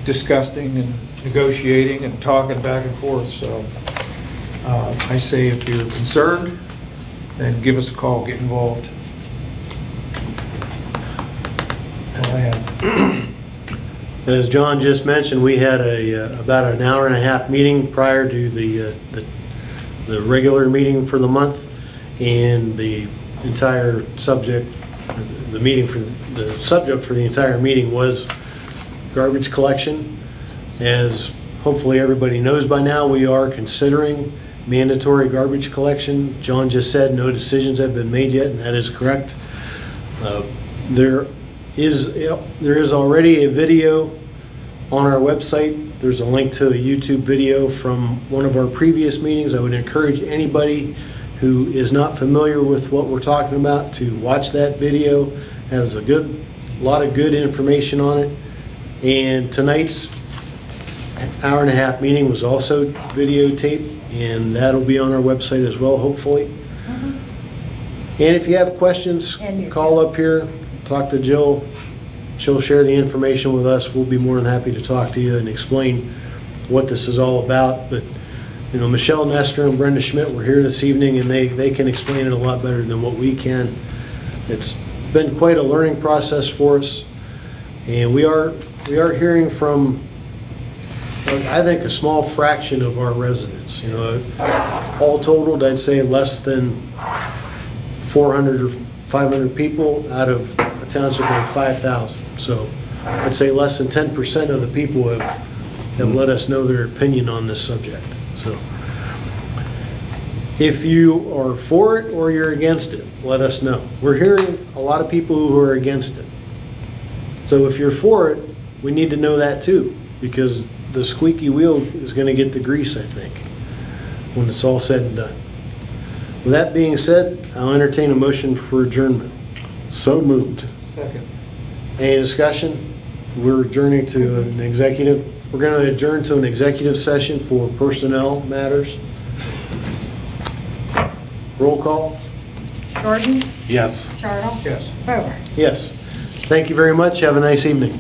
discussing and negotiating and talking back and forth. So I say if you're concerned, then give us a call, get involved. That's all I have. As John just mentioned, we had about an hour and a half meeting prior to the regular meeting for the month, and the entire subject, the subject for the entire meeting was garbage collection. As hopefully everybody knows by now, we are considering mandatory garbage collection. John just said no decisions have been made yet, and that is correct. There is already a video on our website. There's a link to a YouTube video from one of our previous meetings. I would encourage anybody who is not familiar with what we're talking about to watch that video. It has a lot of good information on it. And tonight's hour and a half meeting was also videotaped, and that'll be on our website as well, hopefully. And if you have questions, call up here, talk to Jill. She'll share the information with us. We'll be more than happy to talk to you and explain what this is all about. But you know, Michelle Nestor and Brenda Schmidt were here this evening, and they can explain it a lot better than what we can. It's been quite a learning process for us, and we are hearing from, I think, a small fraction of our residents. You know, all totaled, I'd say less than 400 or 500 people out of a township of 5,000. So I'd say less than 10% of the people have let us know their opinion on this subject. So if you are for it or you're against it, let us know. We're hearing a lot of people who are against it. So if you're for it, we need to know that too, because the squeaky wheel is going to get the grease, I think, when it's all said and done. With that being said, I'll entertain a motion for adjournment. So moved. Second. Any discussion? We're adjourning to an executive. We're going to adjourn to an executive session for personnel matters. Roll call? Gordon? Yes. Charles? Yes. Hoover? Yes. Thank you very much. Have a nice evening.